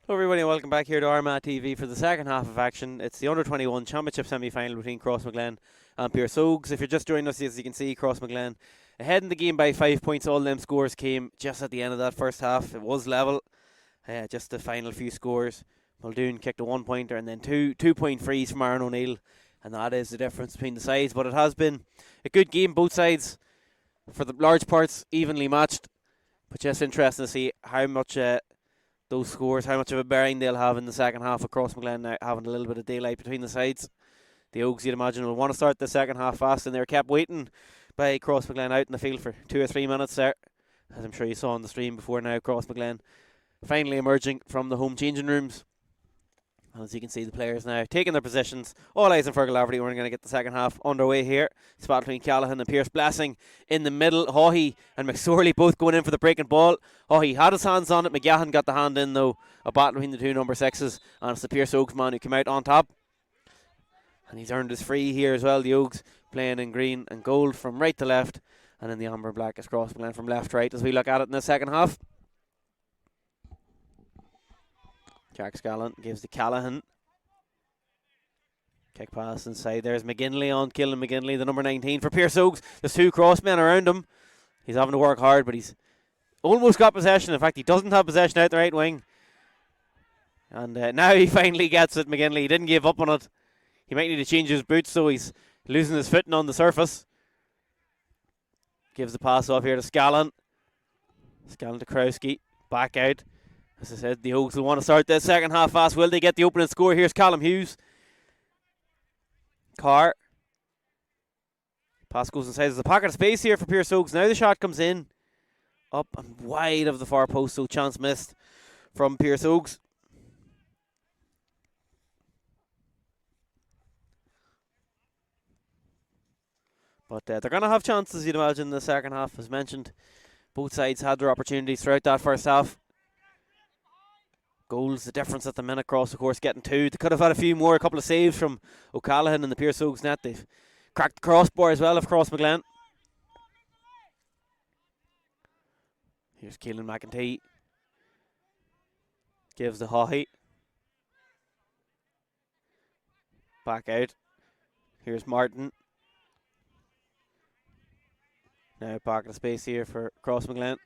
Hello everybody and welcome back here to Armagh TV for the second half of action. It's the Under-21 Championship semi-final between Crossmaglen and Pearse. If you're just joining us, as you can see, Crossmaglen ahead in the game by 5 points. All them scores came just at the end of that first half. It was level, just the final few scores. Muldoon kicked a 1-pointer and then two-point frees from Aaron O'Neill, and that is the difference between the sides. But it has been a good game, both sides for the large parts evenly matched, but just interesting to see how much those scores, how much of a bearing they'll have in the second half of Crossmaglen now having a little bit of daylight between the sides. The Oaks, you'd imagine, will want to start the second half fast, and they're kept waiting by Crossmaglen out in the field for 2 or 3 minutes there, as I'm sure you saw on the stream before now. Crossmaglen finally emerging from the home changing rooms. As you can see, the players now taking their positions. All eyes on Fergal Laverty. We're going to get the second half underway here. It's battle between Callaghan and Pearse. Blessing in the middle. Haughey and McSorley both going in for the breaking ball. Haughey had his hands on it. McGahan got the hand in though. A battle between the two number 6s. And it's the Pearse Oaks man who came out on top. And he's earned his free here as well. The Oaks playing in green and gold from right to left. And in the amber and black is Crossmaglen from left to right as we look at it in the second half. Jack Scallon gives to Callaghan. Kick pass inside. There's McGinley on killing McGinley, the number 19 for Pearse Oaks. There's 2 crossmen around him. He's having to work hard, but he's almost got possession. In fact, he doesn't have possession out the right wing. And now he finally gets it, McGinley. He didn't give up on it. He might need to change his boots, so he's losing his footing on the surface. Gives the pass off here to Scallon. Scallon to Krowski. Back out. As I said, the Oaks will want to start this second half fast. Will they get the opening score? Here's Callum Hughes. Carr. Pass goes inside. There's a pocket of space here for Pearse Oaks. Now the shot comes in. Up and wide of the far post, so chance missed from Pearse Oaks. But they're going to have chances, you'd imagine, in the second half. As mentioned, both sides had their opportunities throughout that first half. Goals, the difference at the minute. Cross, of course, getting 2. They could have had a few more, a couple of saves from O'Callaghan in the Pearse Oaks net. They've cracked the crossbar as well of Crossmaglen. Here's Keelan McEntee. Gives the Haughey. Back out. Here's Martin. Now pocket of space here for Crossmaglen.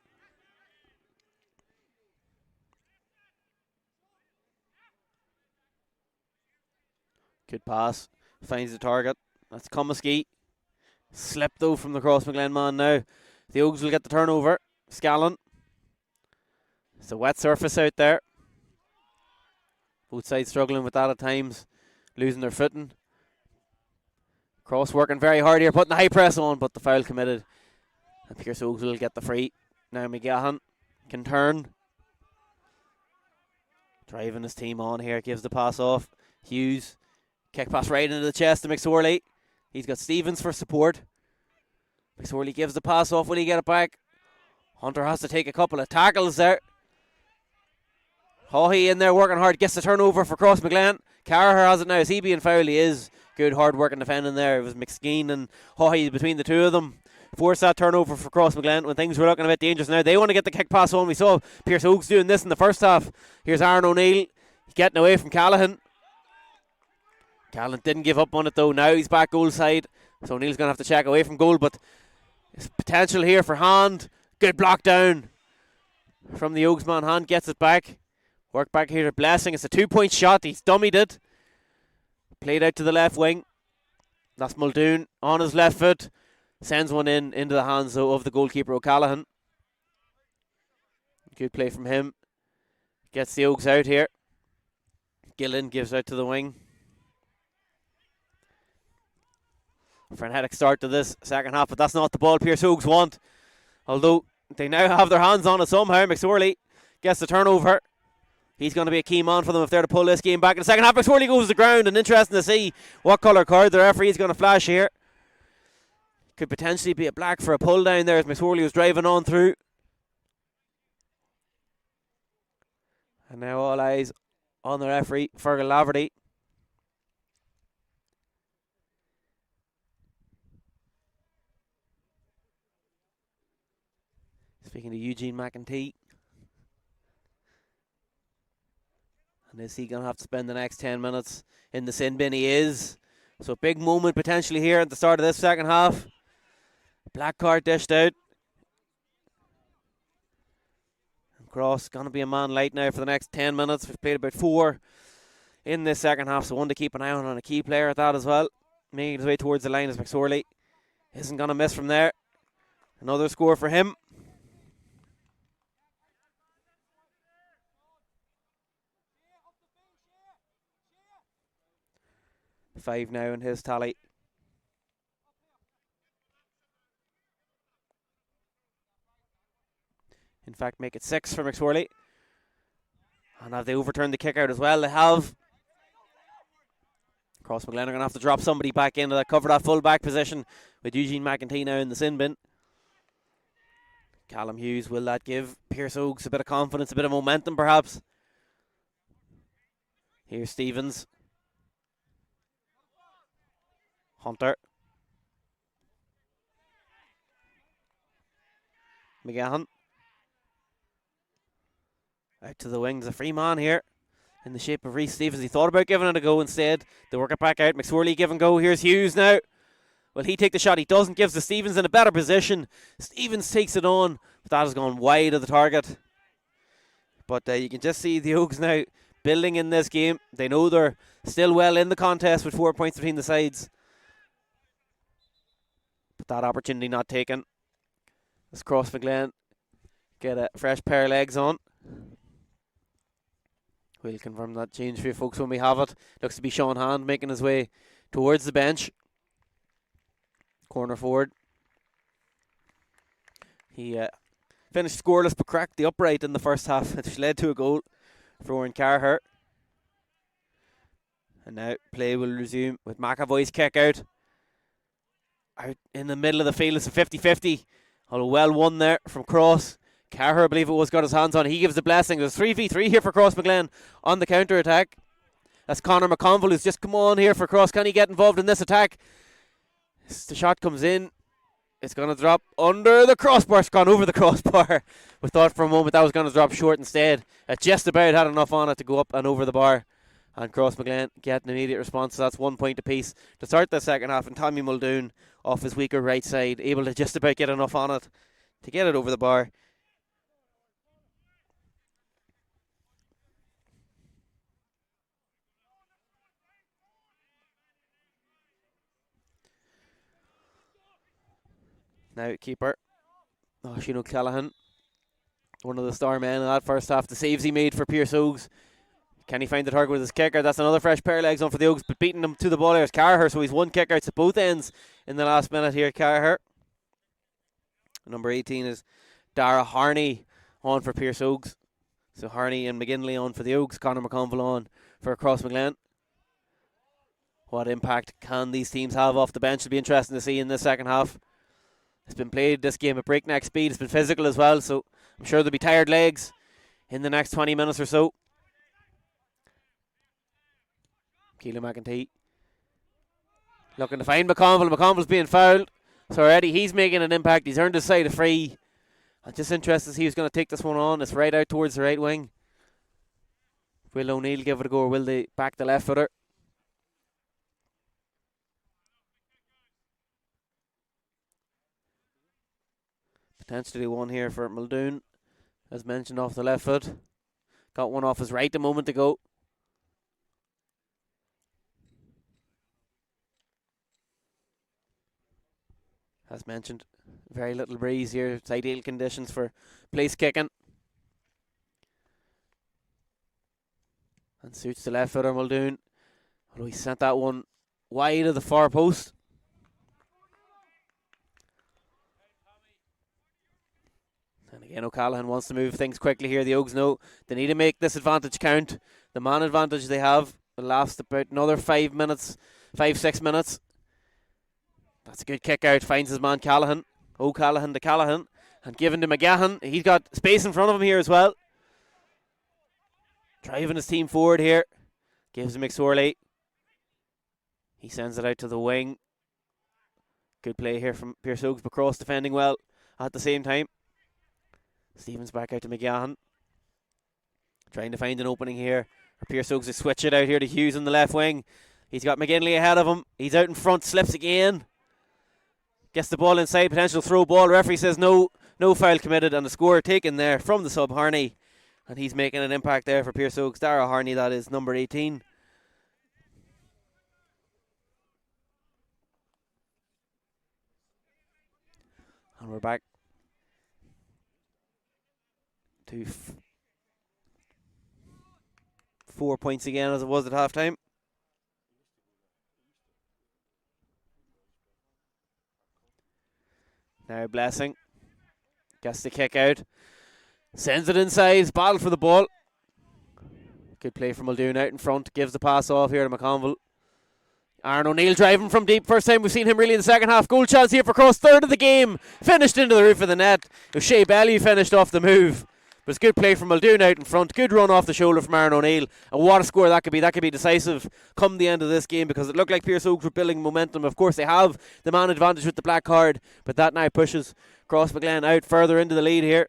Good pass. Finds the target. That's Comiskey. Slip though from the Crossmaglen man now. The Oaks will get the turnover. Scallon. It's a wet surface out there. Both sides struggling with that at times. Losing their footing. Cross working very hard here. Putting the high press on, but the foul committed. And Pearse Oaks will get the free. Now McGahan can turn. Driving his team on here. Gives the pass off. Hughes. Kick pass right into the chest to McSorley. He's got Stevens for support. McSorley gives the pass off. Will he get it back? Hunter has to take a couple of tackles there. Haughey in there working hard. Gets the turnover for Crossmaglen. Carraher has it now. Is he being fouled? He is. Good hard working defending there. It was McSkeen and Haughey between the two of them. Force that turnover for Crossmaglen when things were looking a bit dangerous. Now they want to get the kick pass on. We saw Pearse Oaks doing this in the first half. Here's Aaron O'Neill getting away from Callaghan. Callaghan didn't give up on it though. Now he's back goal side. So O'Neill's going to have to check away from goal. But there's potential here for Hand. Good block down from the Oaks man. Hand gets it back. Work back here to Blessing. It's a 2-point shot. He's dummied it. Played out to the left wing. That's Muldoon on his left foot. Sends one into the hands though of the goalkeeper O'Callaghan. Good play from him. Gets the Oaks out here. Gillen gives out to the wing. Frenetic start to this second half, but that's not the ball Pearse Oaks want. Although they now have their hands on it somehow. McSorley gets the turnover. He's going to be a key man for them if they're to pull this game back in the second half. McSorley goes to the ground, and interesting to see what colour card the referee is going to flash here. Could potentially be a black for a pull down there as McSorley was driving on through. And now all eyes on the referee, Fergal Laverty. Speaking to Eugene McEntee. And is he going to have to spend the next 10 minutes in the sin bin? He is. So big moment potentially here at the start of this second half. Black card dished out. And Cross going to be a man light now for the next 10 minutes. We've played about 4 in this second half, so one to keep an eye on, and a key player at that as well. Making his way towards the line is McSorley. Isn't going to miss from there. Another score for him. 5 now in his tally. In fact, make it 6 for McSorley. And have they overturned the kick out as well? They have. Crossmaglen are going to have to drop somebody back into that, cover that full back position with Eugene McEntee now in the sin bin. Callum Hughes, will that give Pearse Oaks a bit of confidence, a bit of momentum perhaps? Here's Stevens. Hunter. McGahan. Out to the wings, a free man here in the shape of Reece Stevens. He thought about giving it a go instead. They work it back out. McSorley give and go. Here's Hughes now. Will he take the shot? He doesn't. Gives to Stevens in a better position. Stevens takes it on, but that has gone wide of the target. But you can just see the Oaks now building in this game. They know they're still well in the contest with 4 points between the sides. But that opportunity not taken. As Crossmaglen get a fresh pair of legs on. We'll confirm that change for you folks when we have it. Looks to be Sean Hand making his way towards the bench. Corner forward. He finished scoreless but cracked the upright in the first half, which led to a goal for Owen Carher. And now play will resume with McAvoy's kick out. Out in the middle of the field. It's a 50-50. Although well won there from Cross. Carher, I believe it was, got his hands on. He gives the blessing. There's 3v3 here for Crossmaglen on the counter attack. That's Conor McConville who's just come on here for Cross. Can he get involved in this attack? The shot comes in. It's going to drop under the crossbar. It's gone over the crossbar. We thought for a moment that was going to drop short instead. It just about had enough on it to go up and over the bar. And Crossmaglen get an immediate response. So that's 1 point apiece to start the second half. And Tommy Muldoon off his weaker right side, able to just about get enough on it to get it over the bar. Now keeper, Oisin O'Callaghan, one of the star men in that first half. The saves he made for Pearse Oaks. Can he find the target with his kicker? That's another fresh pair of legs on for the Oaks, but beating them to the ball is Carher, so he's one kick outs at both ends in the last minute here, Carher. Number 18 is Dara Harney on for Pearse Oaks. So Harney and McGinley on for the Oaks, Conor McConville on for Crossmaglen. What impact can these teams have off the bench? It'll be interesting to see in the second half. It's been played this game at breakneck speed. It's been physical as well, so I'm sure there'll be tired legs in the next 20 minutes or so. Keelan McEntee looking to find McConville. McConville's being fouled. So already he's making an impact. He's earned his side a free. I'm just interested to see who's going to take this one on. It's right out towards the right wing. Will O'Neill give it a go, or will they back the left footer? Potentially one here for Muldoon, as mentioned, off the left foot. Got one off his right a moment ago. As mentioned, very little breeze here. It's ideal conditions for place kicking. And suits the left footer, Muldoon. Although he sent that one wide of the far post. And again, O'Callaghan wants to move things quickly here. The Oaks know they need to make this advantage count. The man advantage they have will last about another 5 minutes, 5-6 minutes. That's a good kick out. Finds his man Callaghan. O'Callaghan to Callaghan. And given to McGahan. He's got space in front of him here as well. Driving his team forward here. Gives him McSorley. He sends it out to the wing. Good play here from Pearse Oaks, but Cross defending well at the same time. Stevens back out to McGahan. Trying to find an opening here Pearse Oaks to switch it out here to Hughes in the left wing. He's got McGinley ahead of him. He's out in front, slips again. Gets the ball inside, potential throw ball. Referee says no foul committed, and the score taken there from the sub, Harney. And he's making an impact there for Pearse Oaks. Dara Harney, that is number 18. And we're back to 4 points again as it was at half time. Now Blessing gets the kick out, sends it inside, battle for the ball. Good play from Muldoon out in front, gives the pass off here to McConville. Aaron O'Neill driving from deep. First time we've seen him really in the second half. Goal chance here for Cross, third of the game. Finished into the roof of the net. O'Shea Belly finished off the move. But it's good play from Muldoon out in front. Good run off the shoulder from Aaron O'Neill. And what a score that could be. That could be decisive come the end of this game, because it looked like Pearse Oaks were building momentum. Of course, they have the man advantage with the black card, but that now pushes Crossmaglen out further into the lead here.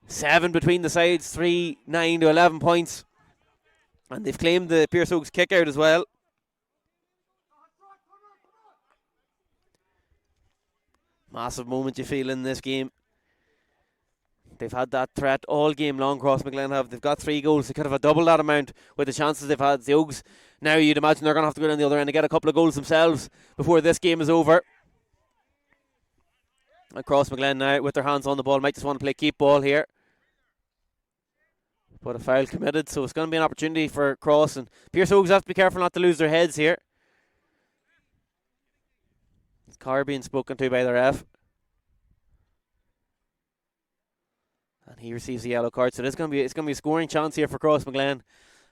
7 between the sides, 9 to 11 points. And they've claimed the Pearse Oaks kick out as well. Massive moment you feel in this game. They've had that threat all game long, Crossmaglen have. They've got 3 goals. They could have a double that amount with the chances they've had. The Oaks, now you'd imagine they're going to have to go down the other end and get a couple of goals themselves before this game is over. And Crossmaglen now with their hands on the ball might just want to play keep ball here. But a foul committed, so it's going to be an opportunity for Cross. And Pearse Oaks have to be careful not to lose their heads here. Carr being spoken to by the ref. And he receives the yellow card. So it's going to be a scoring chance here for Crossmaglen.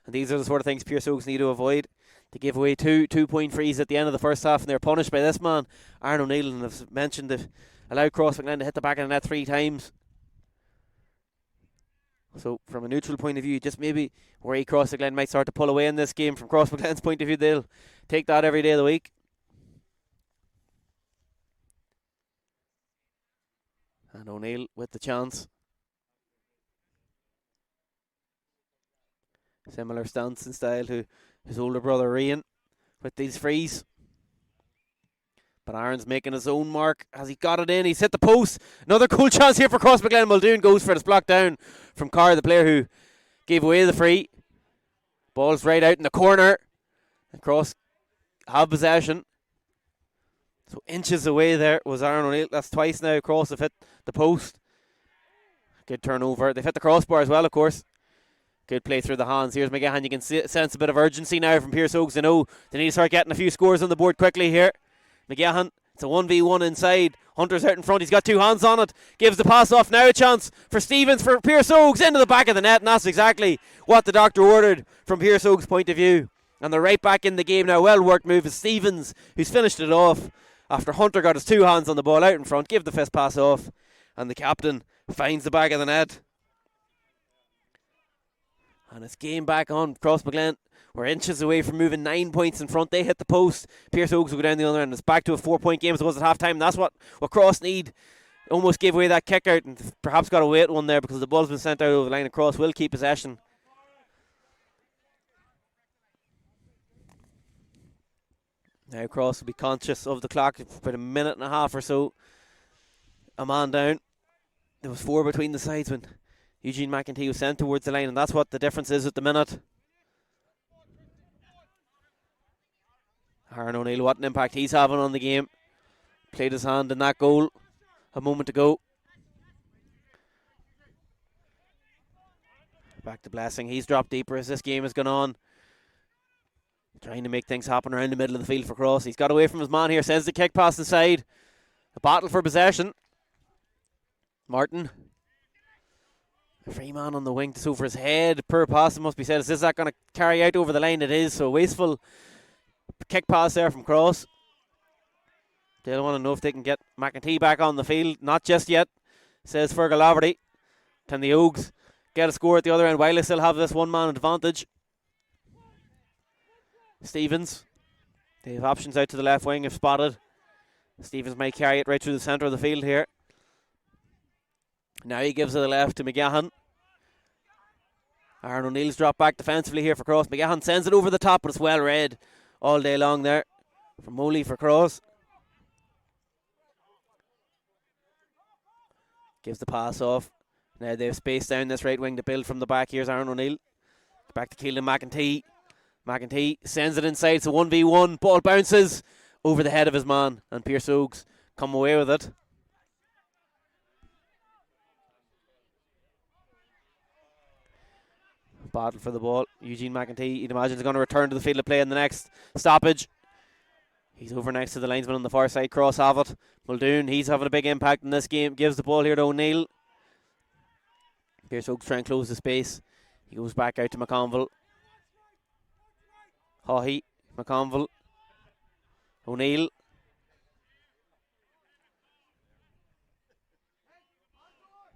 And these are the sort of things Pearse Oaks need to avoid. They gave away two 2-point frees at the end of the first half, and they're punished by this man, Aaron O'Neill. And I've mentioned they've allowed Crossmaglen to hit the back of the net 3 times. So from a neutral point of view, just maybe where Crossmaglen might start to pull away in this game. From Crossmaglen's point of view, they'll take that every day of the week. And O'Neill with the chance. Similar stance and style to his older brother Rian with these frees. But Aaron's making his own mark. Has he got it in? He's hit the post. Another goal chance here for Crossmaglen. Muldoon goes for it. It's blocked down from Carr, the player who gave away the free. Ball's right out in the corner. And Cross have possession. So inches away there was Aaron O'Neill. That's twice now Cross have hit the post. Good turnover. They've hit the crossbar as well, of course. Good play through the hands. Here's McGahan. You can sense a bit of urgency now from Pearse Oaks. They know they need to start getting a few scores on the board quickly here. McGahan, it's a 1v1 inside. Hunter's out in front. He's got 2 hands on it. Gives the pass off. Now a chance for Stevens for Pearse Oaks into the back of the net. And that's exactly what the doctor ordered from Pearse Oaks' point of view. And they're right back in the game now. Well worked move is Stevens, who's finished it off after Hunter got his 2 hands on the ball out in front. Give the fist pass off. And the captain finds the back of the net. And it's game back on. Crossmaglen were inches away from moving 9 points in front. They hit the post. Pearse Oaks will go down the other end. It's back to a 4-point game as it was at half time. That's what Cross need. Almost gave away that kick out and perhaps got away at one there because the ball's been sent out over the line. Cross will keep possession. Now Cross will be conscious of the clock. It's about a minute and a half or so. A man down. There was 4 between the sides when Eugene McEntee was sent towards the line, and that's what the difference is at the minute. Aaron O'Neill, what an impact he's having on the game. Played his hand in that goal a moment ago. Back to Blessing. He's dropped deeper as this game has gone on. Trying to make things happen around the middle of the field for Cross. He's got away from his man here. Sends the kick pass inside. A battle for possession. Martin. A free man on the wing just over his head. Per pass, it must be said. Is that going to carry out over the line? It is. So wasteful kick pass there from Cross. They'll want to know if they can get McEntee back on the field. Not just yet, says Fergal Laverty. Can the Oaks get a score at the other end while they still have this 1-man advantage? Stevens. They have options out to the left wing if spotted. Stevens might carry it right through the centre of the field here. Now he gives it the left to McGahan. Aaron O'Neill's dropped back defensively here for Crossmaglen. Sends it over the top, but it's well read all day long there from Moley for Cross. Gives the pass off. Now they have space down this right wing to build from the back. Here's Aaron O'Neill. Back to Keelan McEntee. McEntee sends it inside. It's a 1v1. Ball bounces over the head of his man, and Pearse Oaks come away with it. Battle for the ball. Eugene McEntee, you'd imagine, is going to return to the field of play in the next stoppage. He's over next to the linesman on the far side. Cross have it. Muldoon, he's having a big impact in this game. Gives the ball here to O'Neill. Pearse Oaks trying to close the space. He goes back out to McConville. Haughey, McConville, O'Neill.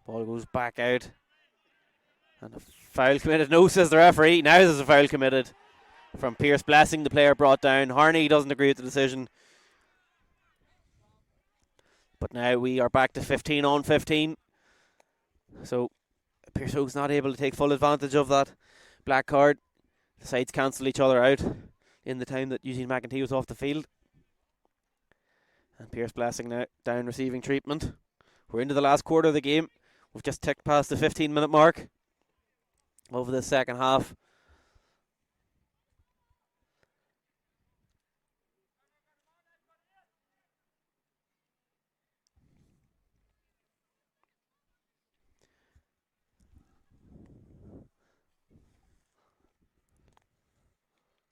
Ball goes back out. And a foul committed. No, says the referee. Now there's a foul committed from Pearse Blessing, the player brought down. Harney doesn't agree with the decision. But now we are back to 15 on 15. So Pearse Oaks not able to take full advantage of that black card. The sides cancel each other out in the time that Eugene McEntee was off the field. And Pearse Blessing now down receiving treatment. We're into the last quarter of the game. We've just ticked past the 15-minute mark over the second half.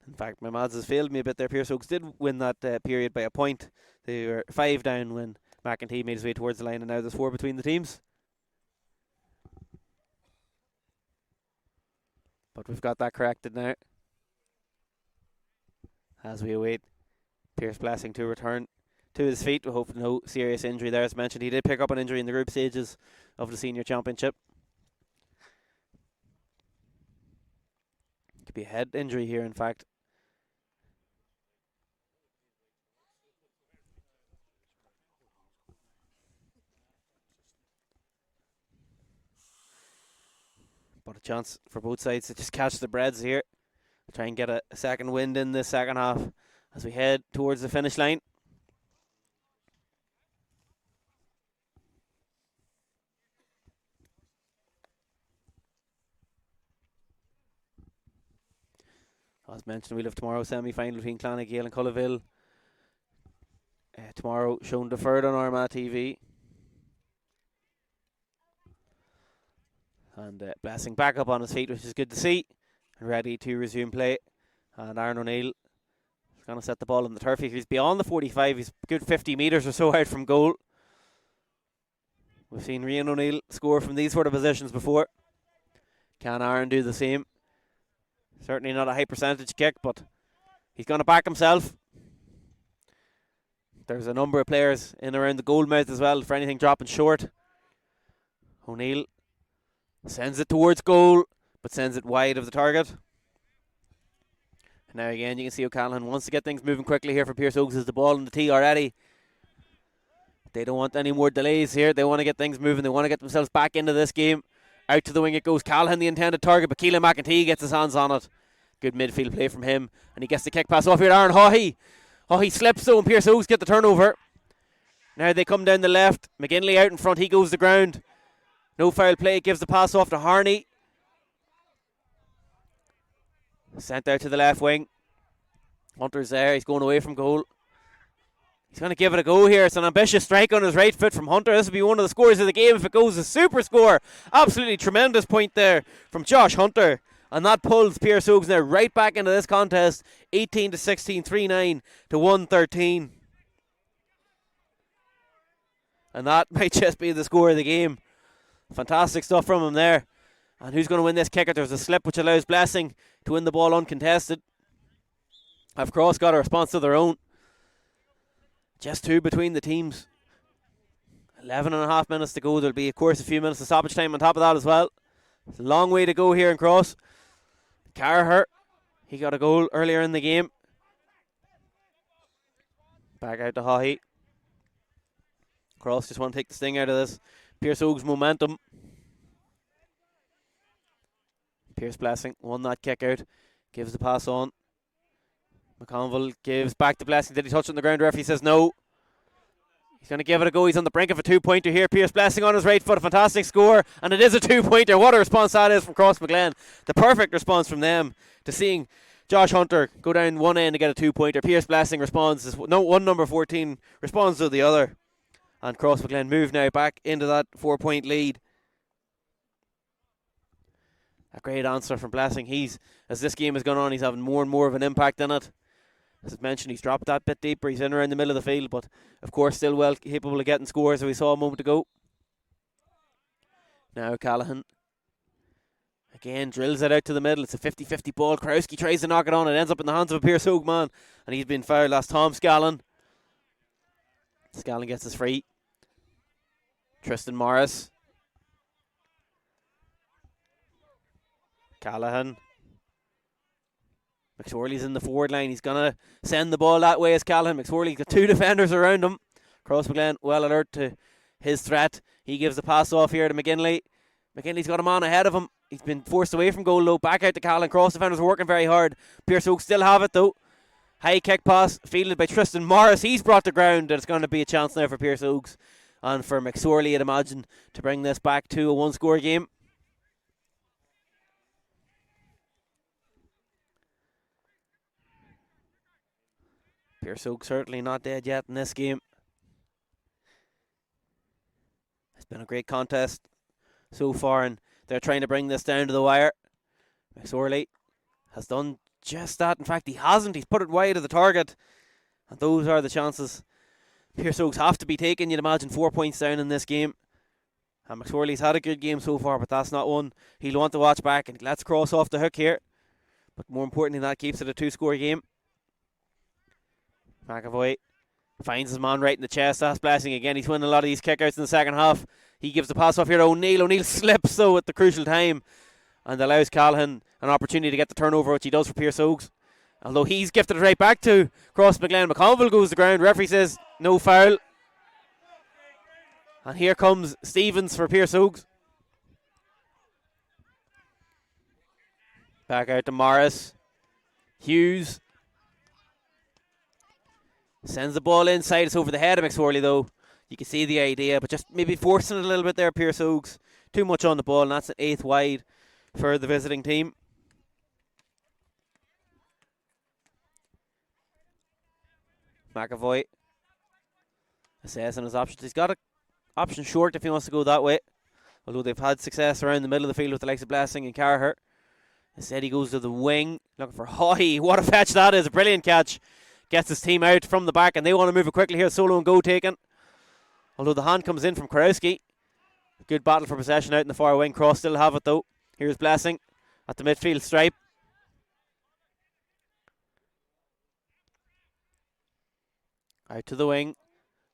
In fact, my maths has failed me a bit there. Pearse Oaks did win that period by a point. They were 5 down when McEntee made his way towards the line, and now there's 4 between the teams. But we've got that corrected now, as we await Pearse Blessing to return to his feet. We hope no serious injury there. As mentioned, he did pick up an injury in the group stages of the senior championship. Could be a head injury here, in fact. But a chance for both sides to just catch the breads here. Try and get a second wind in this second half as we head towards the finish line. As mentioned, we'll have tomorrow's semi-final between Clonagale and Cullaville. Tomorrow shown deferred on Armagh TV. And Blessing back up on his feet, which is good to see. Ready to resume play. And Aaron O'Neill is going to set the ball on the turf. He's beyond the 45. He's a good 50 metres or so out from goal. We've seen Rian O'Neill score from these sort of positions before. Can Aaron do the same? Certainly not a high percentage kick, but he's going to back himself. There's a number of players in around the goal mouth as well for anything dropping short. O'Neill sends it towards goal, but sends it wide of the target. And now again, you can see O'Callaghan wants to get things moving quickly here for Pearse Oaks. Is the ball in the tee already? They don't want any more delays here. They want to get things moving. They want to get themselves back into this game. Out to the wing it goes. Callaghan, the intended target, but Keelan McEntee gets his hands on it. Good midfield play from him. And he gets the kick pass off here to Aaron Haughey. Haughey slips though, and Pearse Oaks get the turnover. Now they come down the left. McGinley out in front. He goes to the ground. No foul play. Gives the pass off to Harney. Sent out to the left wing. Hunter's there. He's going away from goal. He's going to give it a go here. It's an ambitious strike on his right foot from Hunter. This will be one of the scores of the game if it goes. A super score. Absolutely tremendous point there from Josh Hunter. And that pulls Pearse Oaks now right back into this contest. 18 to 16, 3-9 to 1-13. And that might just be the score of the game. Fantastic stuff from him there. And who's going to win this kicker? There's a slip which allows Blessing to win the ball uncontested. Have Cross got a response of their own? Just 2 between the teams. 11 and a half minutes to go. There'll be, of course, a few minutes of stoppage time on top of that as well. It's a long way to go here in Cross. Carher, he got a goal earlier in the game. Back out to Haughey. Cross just want to take the sting out of this. Pearse Oaks momentum. Pearse Blessing won that kick out. Gives the pass on. McConville gives back to Blessing. Did he touch it on the ground? Referee says no. He's going to give it a go. He's on the brink of a 2-pointer here. Pearse Blessing on his right foot. A fantastic score. And it is a 2-pointer. What a response that is from Crossmaglen. The perfect response from them to seeing Josh Hunter go down one end to get a 2-pointer. Pearse Blessing responds. One number 14 responds to the other. And Crossmaglen move now back into that 4-point lead. A great answer from Blessing. As this game has gone on, he's having more and more of an impact in it. As I mentioned, he's dropped that bit deeper. He's in around the middle of the field, but of course still well capable of getting scores, as we saw a moment ago. Now Callahan again drills it out to the middle. It's a 50-50 ball. Krowski tries to knock it on. It ends up in the hands of a Pearse Hogue man, and he's been fouled. That's Tom Scallon. Scallon gets his free. Tristan Morris. Callahan. McSorley's in the forward line. He's going to send the ball that way as Callahan. McSorley's got two defenders around him. Crossmaglen well alert to his threat. He gives the pass off here to McGinley. McGinley's got a man ahead of him. He's been forced away from goal low. Back out to Callahan. Cross defenders are working very hard. Pearse Hogue still have it though. High kick pass fielded by Tristan Morris. He's brought the ground, and it's going to be a chance now for Pearse Hogues and for McSorley, I'd imagine, to bring this back to a one-score game. Pearse Hogue certainly not dead yet in this game. It's been a great contest so far, and they're trying to bring this down to the wire. McSorley has done just that. In fact, he hasn't. He's put it wide of the target, and those are the chances Pearse Hogues have to be taken. You'd imagine 4 points down in this game. And McSorley's had a good game so far, but that's not one he'll want to watch back, and let's cross off the hook here. But more importantly, that keeps it a 2-score game. McAvoy finds his man right in the chest. That's Blessing again. He's winning a lot of these kickouts in the second half. He gives the pass off here to O'Neill. O'Neill slips though at the crucial time and allows Callahan an opportunity to get the turnover, which he does for Pearse Hogues. Although he's gifted it right back to Crossmaglen. McConville goes to the ground. Referee says no foul. And here comes Stevens for Pearse Hogues. Back out to Morris. Hughes sends the ball inside. It's over the head of McSorley though. You can see the idea, but just maybe forcing it a little bit there, Pearse Hogues. Too much on the ball, and that's an 8th wide for the visiting team. McAvoy assessing his options. He's got an option short if he wants to go that way. Although they've had success around the middle of the field with the likes of Blessing and Carher. Instead he goes to the wing, looking for Hoy. What a fetch that is, a brilliant catch. Gets his team out from the back, and they want to move it quickly here. Solo and go taken. Although the hand comes in from Krowski. Good battle for possession out in the far wing. Cross still have it though. Here's Blessing at the midfield stripe. Out to the wing.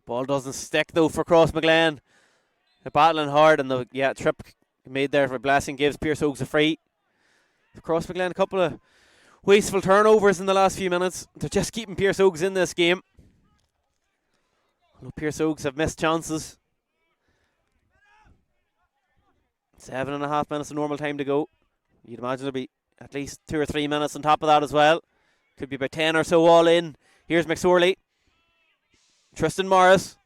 Ball doesn't stick though for Crossmaglen. They're battling hard, and the trip made there for Blessing gives Pearse Hogues a free. For Crossmaglen, a couple of wasteful turnovers in the last few minutes. They're just keeping Pearse Hogues in this game. Although Pearse Hogues have missed chances. 7.5 minutes of normal time to go. You'd imagine there'll be at least 2 or 3 minutes on top of that as well. Could be about 10 or so all in. Here's McSorley. Tristan Morris.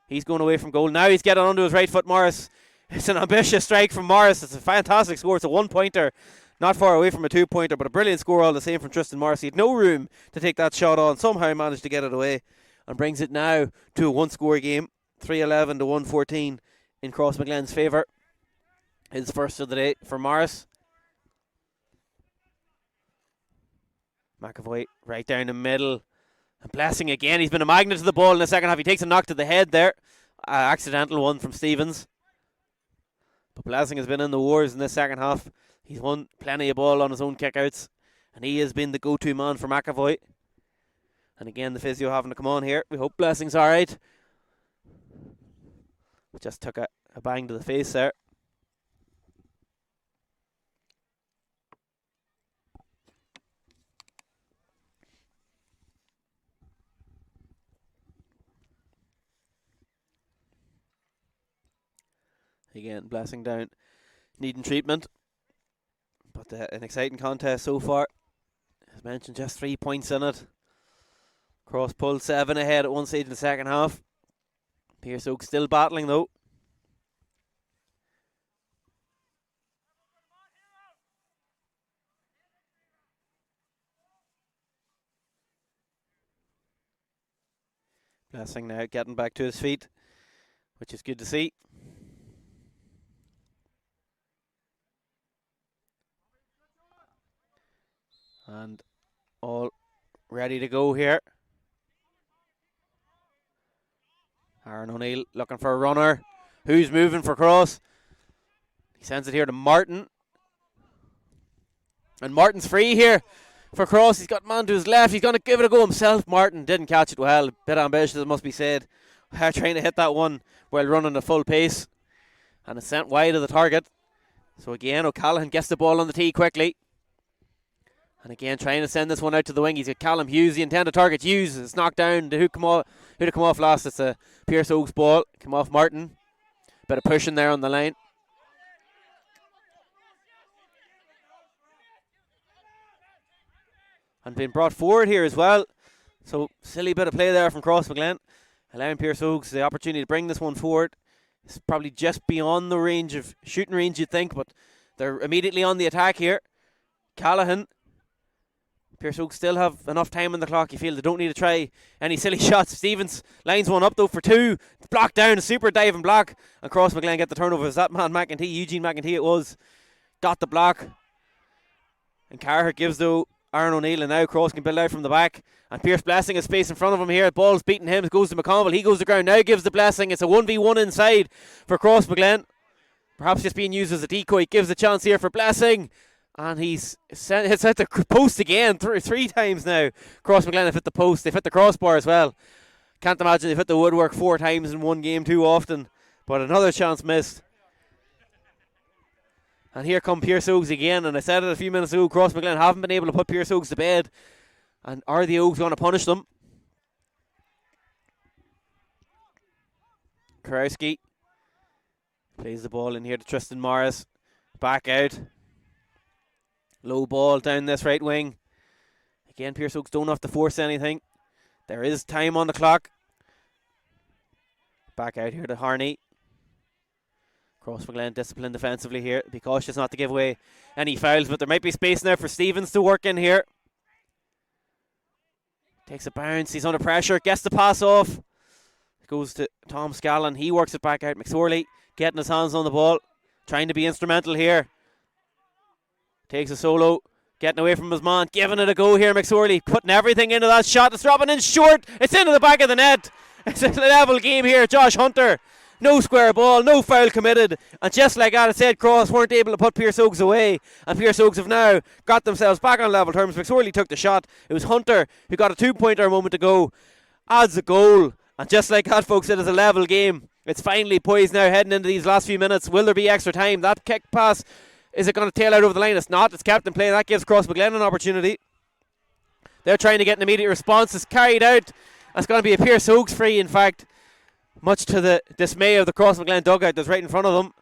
He's going away from goal. Now he's getting onto his right foot, Morris. It's an ambitious strike from Morris. It's a fantastic score. It's a 1-pointer. Not far away from a 2-pointer, but a brilliant score all the same from Tristan Morris. He had no room to take that shot on. Somehow managed to get it away and brings it now to a 1-score game. 3-11 to 1-14 in Crossmaglen's favour. His first of the day for Morris. McAvoy right down the middle. And Blessing again. He's been a magnet to the ball in the second half. He takes a knock to the head there. Accidental one from Stevens. But Blessing has been in the wars in this second half. He's won plenty of ball on his own kickouts. And he has been the go-to man for McAvoy. And again, the physio having to come on here. We hope Blessing's alright. Just took a bang to the face there. Again, Blessing down, needing treatment. But an exciting contest so far. As mentioned, just 3 points in it. Cross pulled 7 ahead at one stage in the second half. Pearse Oak still battling though. Blessing now getting back to his feet, which is good to see. And all ready to go here. Aaron O'Neill looking for a runner. Who's moving for cross? He sends it here to Martin. And Martin's free here for cross. He's got man to his left. He's going to give it a go himself. Martin didn't catch it well. A bit ambitious, it must be said. Trying to hit that one while running at full pace. And it's sent wide of the target. So again, O'Callaghan gets the ball on the tee quickly. And again, trying to send this one out to the wing. He's got Callum Hughes, the intended target. Hughes is knocked down. Who to come off last? It's a Pearse Oaks ball. Come off Martin. Bit of pushing there on the line. And being brought forward here as well. So silly bit of play there from Crossmaglen, allowing Pearse Oaks the opportunity to bring this one forward. It's probably just beyond the range of shooting range, you'd think, but they're immediately on the attack here. Callaghan. Pearse Oaks still have enough time on the clock. You feel they don't need to try any silly shots. Stevens lines one up though for 2. Blocked down, a super diving block. And Crossmaglen get the turnover. Is that man McEntee? Eugene McEntee it was. Got the block. And Carter gives though Aaron O'Neill, and now Cross can build out from the back. And Pearse Blessing has space in front of him here. Ball's beating him. It goes to McConville. He goes to ground. Now gives the Blessing. It's a 1v1 inside for Crossmaglen. Perhaps just being used as a decoy. Gives a chance here for Blessing. And it's hit the post again. Three times now. Crossmaglen have hit the post. They've hit the crossbar as well. Can't imagine they've hit the woodwork 4 times in one game too often. But another chance missed. And here come Pearse Oaks again. And I said it a few minutes ago, Crossmaglen haven't been able to put Pearse Oaks to bed. And are the Oaks going to punish them? Karowski plays the ball in here to Tristan Morris. Back out. Low ball down this right wing. Again, Pearse Oaks don't have to force anything. There is time on the clock. Back out here to Harney. Crossmaglen disciplined defensively here. Be cautious not to give away any fouls, but there might be space now for Stevens to work in here. Takes a bounce. He's under pressure. Gets the pass off. Goes to Tom Scallon. He works it back out. McSorley getting his hands on the ball. Trying to be instrumental here. Takes a solo. Getting away from his man. Giving it a go here. McSorley putting everything into that shot. It's dropping in short. It's into the back of the net. It's a level game here. Josh Hunter. No square ball, no foul committed. And just like that, I said Cross weren't able to put Pearse Oaks away. And Pearse Oaks have now got themselves back on level terms. McSorley took the shot. It was Hunter who got a 2-pointer a moment ago. Adds a goal. And just like that, folks, it is a level game. It's finally poised now heading into these last few minutes. Will there be extra time? That kick pass, is it going to tail out over the line? It's not. It's kept in play. That gives Crossmaglen an opportunity. They're trying to get an immediate response. It's carried out. It's going to be a Pearse Oaks free, in fact. Much to the dismay of the Crossmaglen dugout that's right in front of them.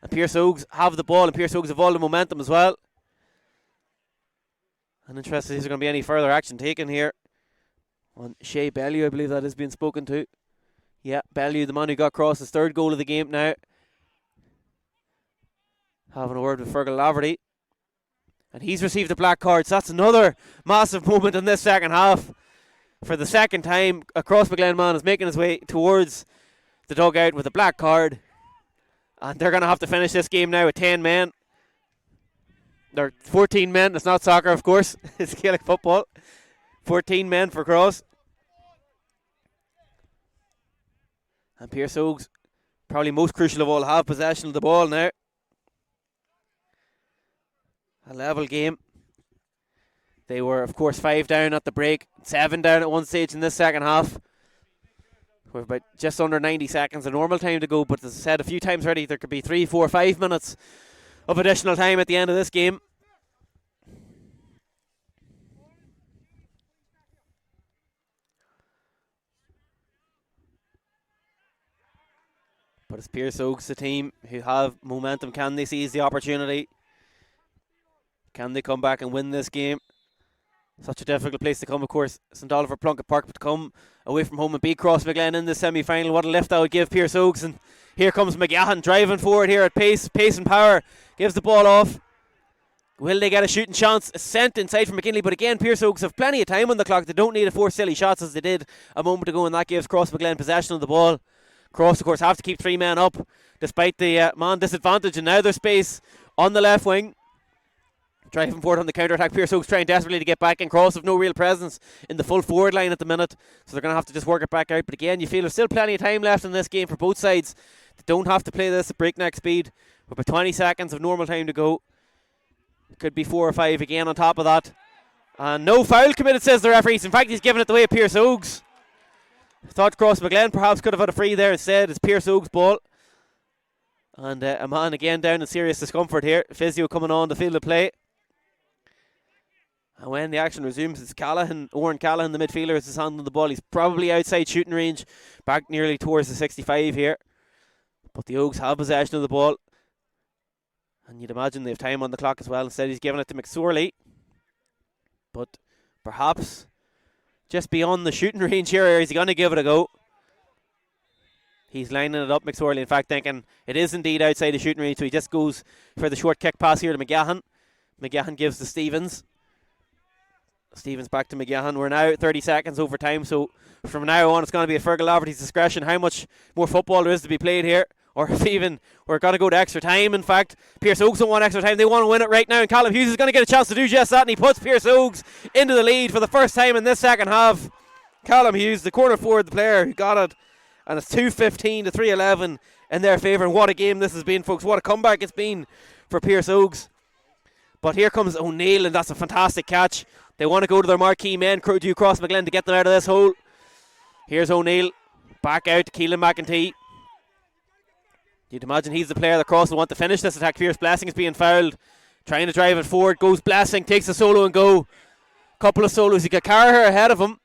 And Pearse Oaks have the ball, and Pearse Oaks have all the momentum as well. I'm interested if there's going to be any further action taken here on Shea Bellew, I believe that is being spoken to. Yeah, Bellew, the man who got Cross's 3rd goal of the game now. Having a word with Fergal Laverty. And he's received a black card, so that's another massive moment in this second half. For the second time, a Crossmaglen man is making his way towards the dugout with a black card. And they're going to have to finish this game now with 10 men. They're 14 men. It's not soccer, of course. It's Gaelic football. 14 men for Cross. And Pearse Oaks, probably most crucial of all, have possession of the ball now. A level game. They were, of course, 5 down at the break, 7 down at one stage in this second half. We're about just under 90 seconds of normal time to go, but as I said a few times already, there could be 3, 4, 5 minutes of additional time at the end of this game. But it's Pearse Oaks, the team who have momentum. Can they seize the opportunity? Can they come back and win this game? Such a difficult place to come, of course. St Oliver Plunkett Park, but to come away from home and beat Crossmaglen in the semi-final, what a lift that would give Pearse Oaks. And here comes McGahan driving forward here at pace and power. Gives the ball off. Will they get a shooting chance? A sent inside from McKinley, but again, Pearse Oaks have plenty of time on the clock. They don't need to force silly shots as they did a moment ago, and that gives Crossmaglen possession of the ball. Cross, of course, have to keep 3 men up despite the man disadvantage, and now there's space on the left wing. Driving forward on the counter-attack. Pearse Oaks trying desperately to get back in. Cross have no real presence in the full forward line at the minute, so they're going to have to just work it back out. But again, you feel there's still plenty of time left in this game for both sides. They don't have to play this at breakneck speed. With about 20 seconds of normal time to go. It could be 4 or 5 again on top of that. And no foul committed, says the referees. In fact, he's given it away to Pearse Oaks. I thought Crossmaglen perhaps could have had a free there. Instead, it's Pearse Oaks' ball. And a man again down in serious discomfort here. Physio coming on the field of play. And when the action resumes, it's Oran Callahan, the midfielder, is handling the ball. He's probably outside shooting range, back nearly towards the 65 here. But the Oaks have possession of the ball. And you'd imagine they have time on the clock as well. Instead, he's giving it to McSorley. But perhaps just beyond the shooting range here, or is he going to give it a go? He's lining it up, McSorley, in fact, thinking it is indeed outside the shooting range. So he just goes for the short kick pass here to McGahan. McGahan gives to Stevens. Stevens back to McGahan. We're now at 30 seconds over time, so from now on it's going to be at Fergal Laverty's discretion how much more football there is to be played here, or if even we're going to go to extra time. In fact, Pearse Oaks don't want extra time, they want to win it right now, and Callum Hughes is going to get a chance to do just that, and he puts Pearse Oaks into the lead for the first time in this second half. Callum Hughes, the corner forward, the player who got it, and it's 2:15 to 3:11 in their favour. And what a game this has been, folks. What a comeback it's been for Pearse Oaks. But here comes O'Neill, and that's a fantastic catch. They want to go to their marquee men, do Crossmaglen, to get them out of this hole. Here's O'Neill. Back out to Keelan McEntee. You'd imagine he's the player that Cross will want to finish this attack. Pierce Blessing is being fouled. Trying to drive it forward. Goes Blessing. Takes a solo and go. Couple of solos. He got Carher ahead of him.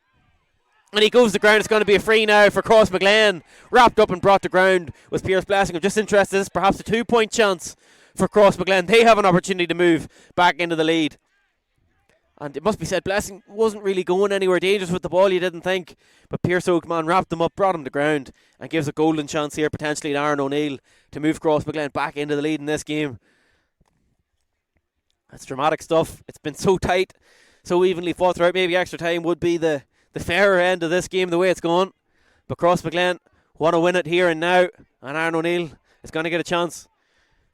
And he goes to ground. It's going to be a free now for Crossmaglen. Wrapped up and brought to ground was Pierce Blessing. I'm just interested. This is perhaps a 2-point chance for Crossmaglen. They have an opportunity to move back into the lead. And it must be said, Blessing wasn't really going anywhere dangerous with the ball, you didn't think. But Pearse Oaks, man, wrapped him up, brought him to ground, and gives a golden chance here, potentially, to Aaron O'Neill to move Crossmaglen back into the lead in this game. That's dramatic stuff. It's been so tight, so evenly fought throughout. Maybe extra time would be the fairer end of this game, the way it's gone. But Crossmaglen want to win it here and now, and Aaron O'Neill is going to get a chance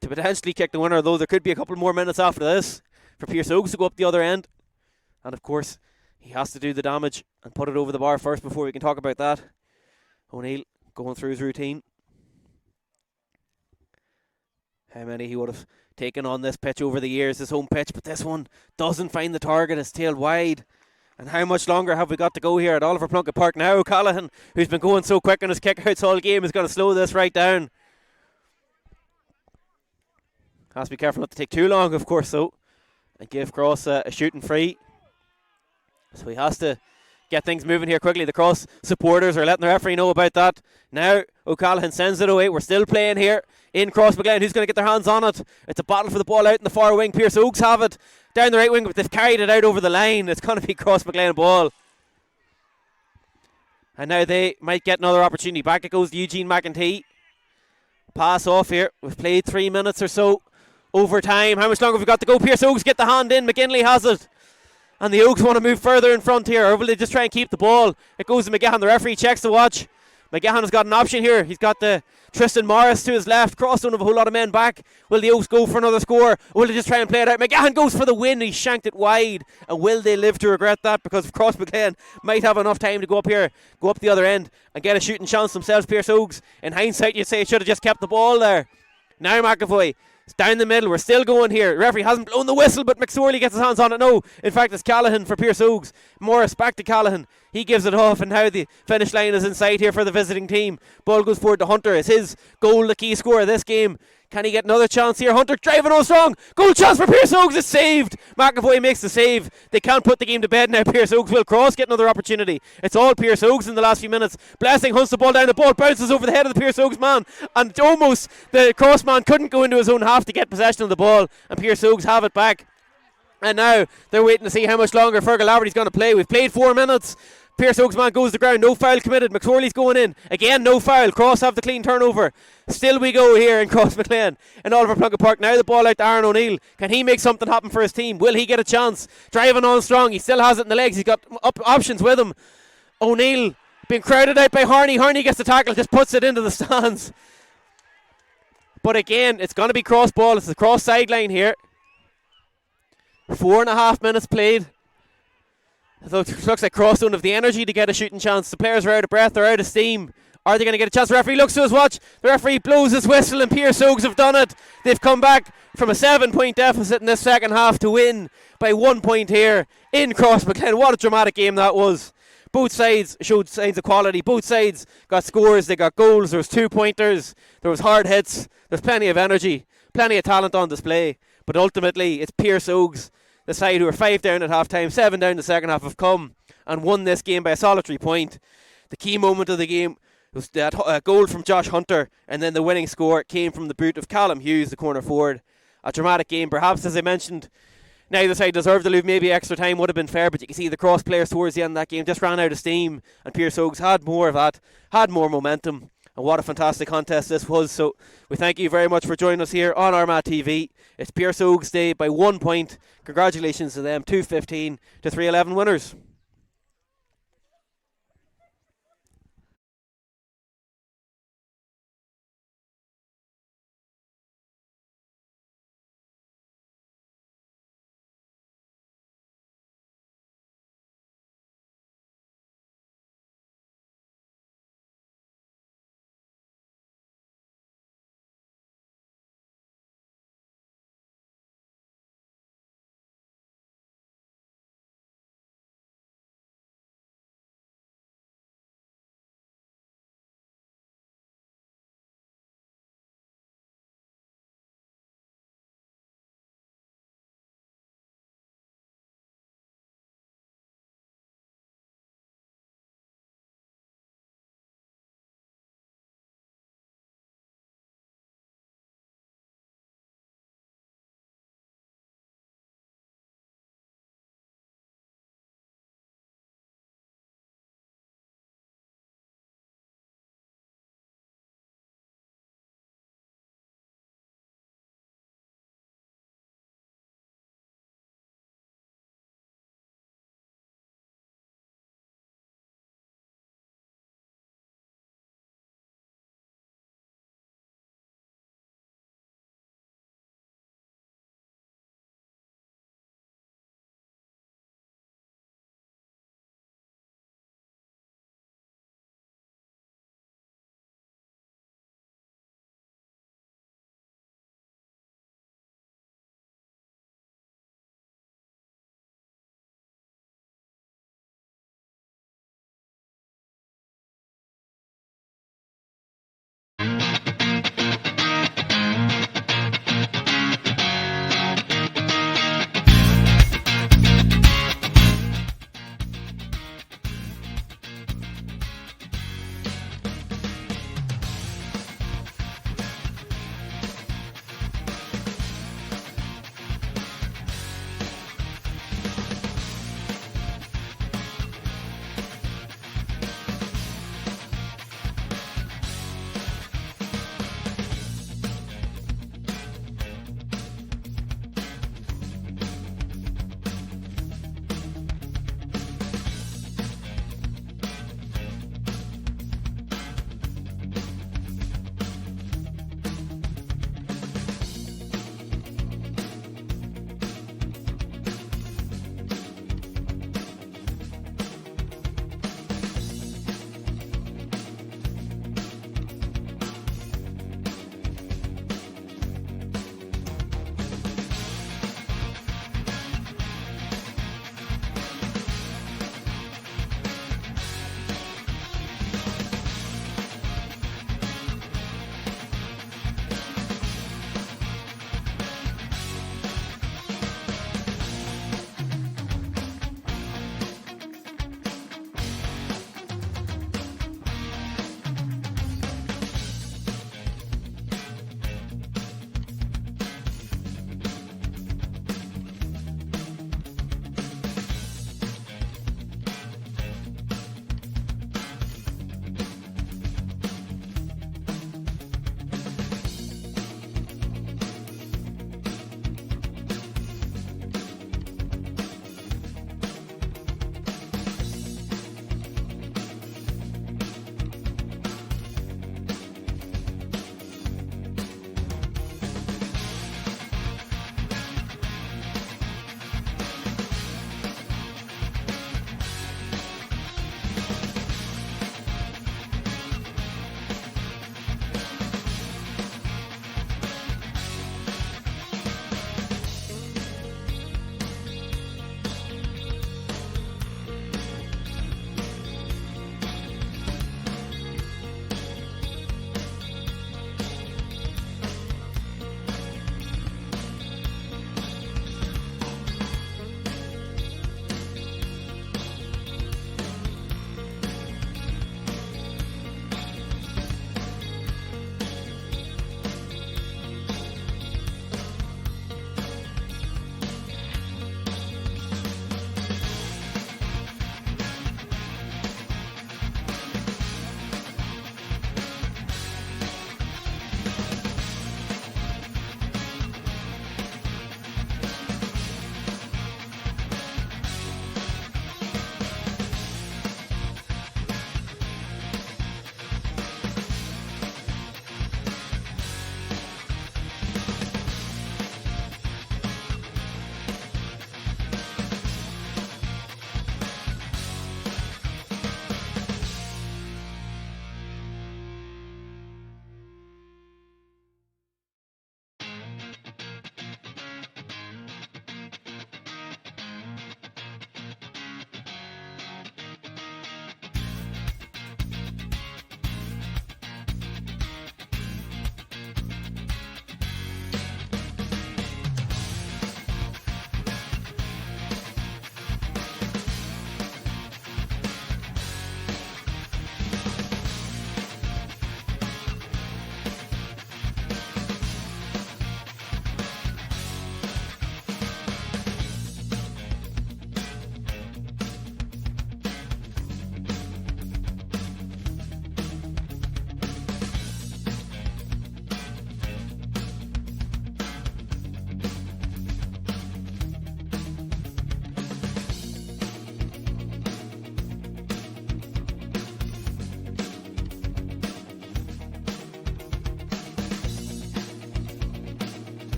to potentially kick the winner, though there could be a couple more minutes after this for Pearse Oaks to go up the other end. And of course, he has to do the damage and put it over the bar first before we can talk about that. O'Neill going through his routine. How many he would have taken on this pitch over the years, his home pitch, but this one doesn't find the target, it's tailed wide. And how much longer have we got to go here at Oliver Plunkett Park? Now O'Callaghan, who's been going so quick on his kickouts all game, is going to slow this right down. Has to be careful not to take too long, of course, though, and give Cross a shooting free. So he has to get things moving here quickly. The Cross supporters are letting the referee know about that. Now O'Callaghan sends it away. We're still playing here in Crossmaglen. Who's going to get their hands on it? It's a battle for the ball out in the far wing. Pearse Oaks have it down the right wing, but they've carried it out over the line. It's going to be Crossmaglen ball. And now they might get another opportunity. Back it goes to Eugene McEntee. Pass off here. We've played 3 minutes or so. Over time. How much longer have we got to go? Pearse Oaks get the hand in. McGinley has it. And the Oaks want to move further in front here. Or will they just try and keep the ball? It goes to McGahan. The referee checks the watch. McGahan has got an option here. He's got the Tristan Morris to his left. Cross don't have a whole lot of men back. Will the Oaks go for another score? Or will they just try and play it out? McGahan goes for the win. He shanked it wide. And will they live to regret that? Because Crossmaglen might have enough time to go up here, go up the other end, and get a shooting chance themselves. Pearse Oaks, in hindsight, you'd say, should have just kept the ball there. Now McAvoy. It's down the middle. We're still going here. The referee hasn't blown the whistle, but McSorley gets his hands on it. No, in fact, it's Callahan for Pearse Oaks. Morris back to Callahan. He gives it off, and now the finish line is in sight here for the visiting team. Ball goes forward to Hunter. It's his goal, the key scorer of this game. Can he get another chance here? Hunter driving on strong. Goal chance for Pearse Oaks. It's saved. McAvoy makes the save. They can't put the game to bed now. Pearse Oaks will. Cross get another opportunity. It's all Pearse Oaks in the last few minutes. Blessing hunts the ball down. The ball bounces over the head of the Pearse Oaks man. And almost the Cross man couldn't go into his own half to get possession of the ball. And Pearse Oaks have it back. And now they're waiting to see how much longer Fergal Laverty's going to play. We've played 4 minutes. Pearse Oaks man goes to the ground. No foul committed. McSorley's going in. Again, no foul. Cross have the clean turnover. Still we go here in Crossmaglen in Oliver Plunkett Park. Now the ball out to Aaron O'Neill. Can he make something happen for his team? Will he get a chance? Driving on strong. He still has it in the legs. He's got options with him. O'Neill being crowded out by Harney. Harney gets the tackle. Just puts it into the stands. But again, it's going to be cross ball. It's the cross sideline here. 4.5 minutes played. It looks like Cross don't have the energy to get a shooting chance. The players are out of breath, they're out of steam. Are they going to get a chance? The referee looks to his watch. The referee blows his whistle, and Pearse Oaks have done it. They've come back from a 7-point deficit in this second half to win by 1 point here in Crossmaglen. What a dramatic game that was. Both sides showed signs of quality. Both sides got scores. They got goals. There was 2-pointers. There was hard hits. There's plenty of energy, plenty of talent on display. But ultimately, it's Pearse Oaks, the side who are 5 down at half time, 7 down the second half, have come and won this game by a solitary point. The key moment of the game was that goal from Josh Hunter, and then the winning score came from the boot of Callum Hughes, the corner forward. A dramatic game, perhaps, as I mentioned. Neither side deserved to lose. Maybe extra time would have been fair, but you can see the cross players towards the end of that game just ran out of steam, and Pearse Oaks had more of that, had more momentum. And what a fantastic contest this was. So we thank you very much for joining us here on Armagh TV. It's Pearse Oaks Day by 1 point. Congratulations to them, 2-15 to 3-11 winners.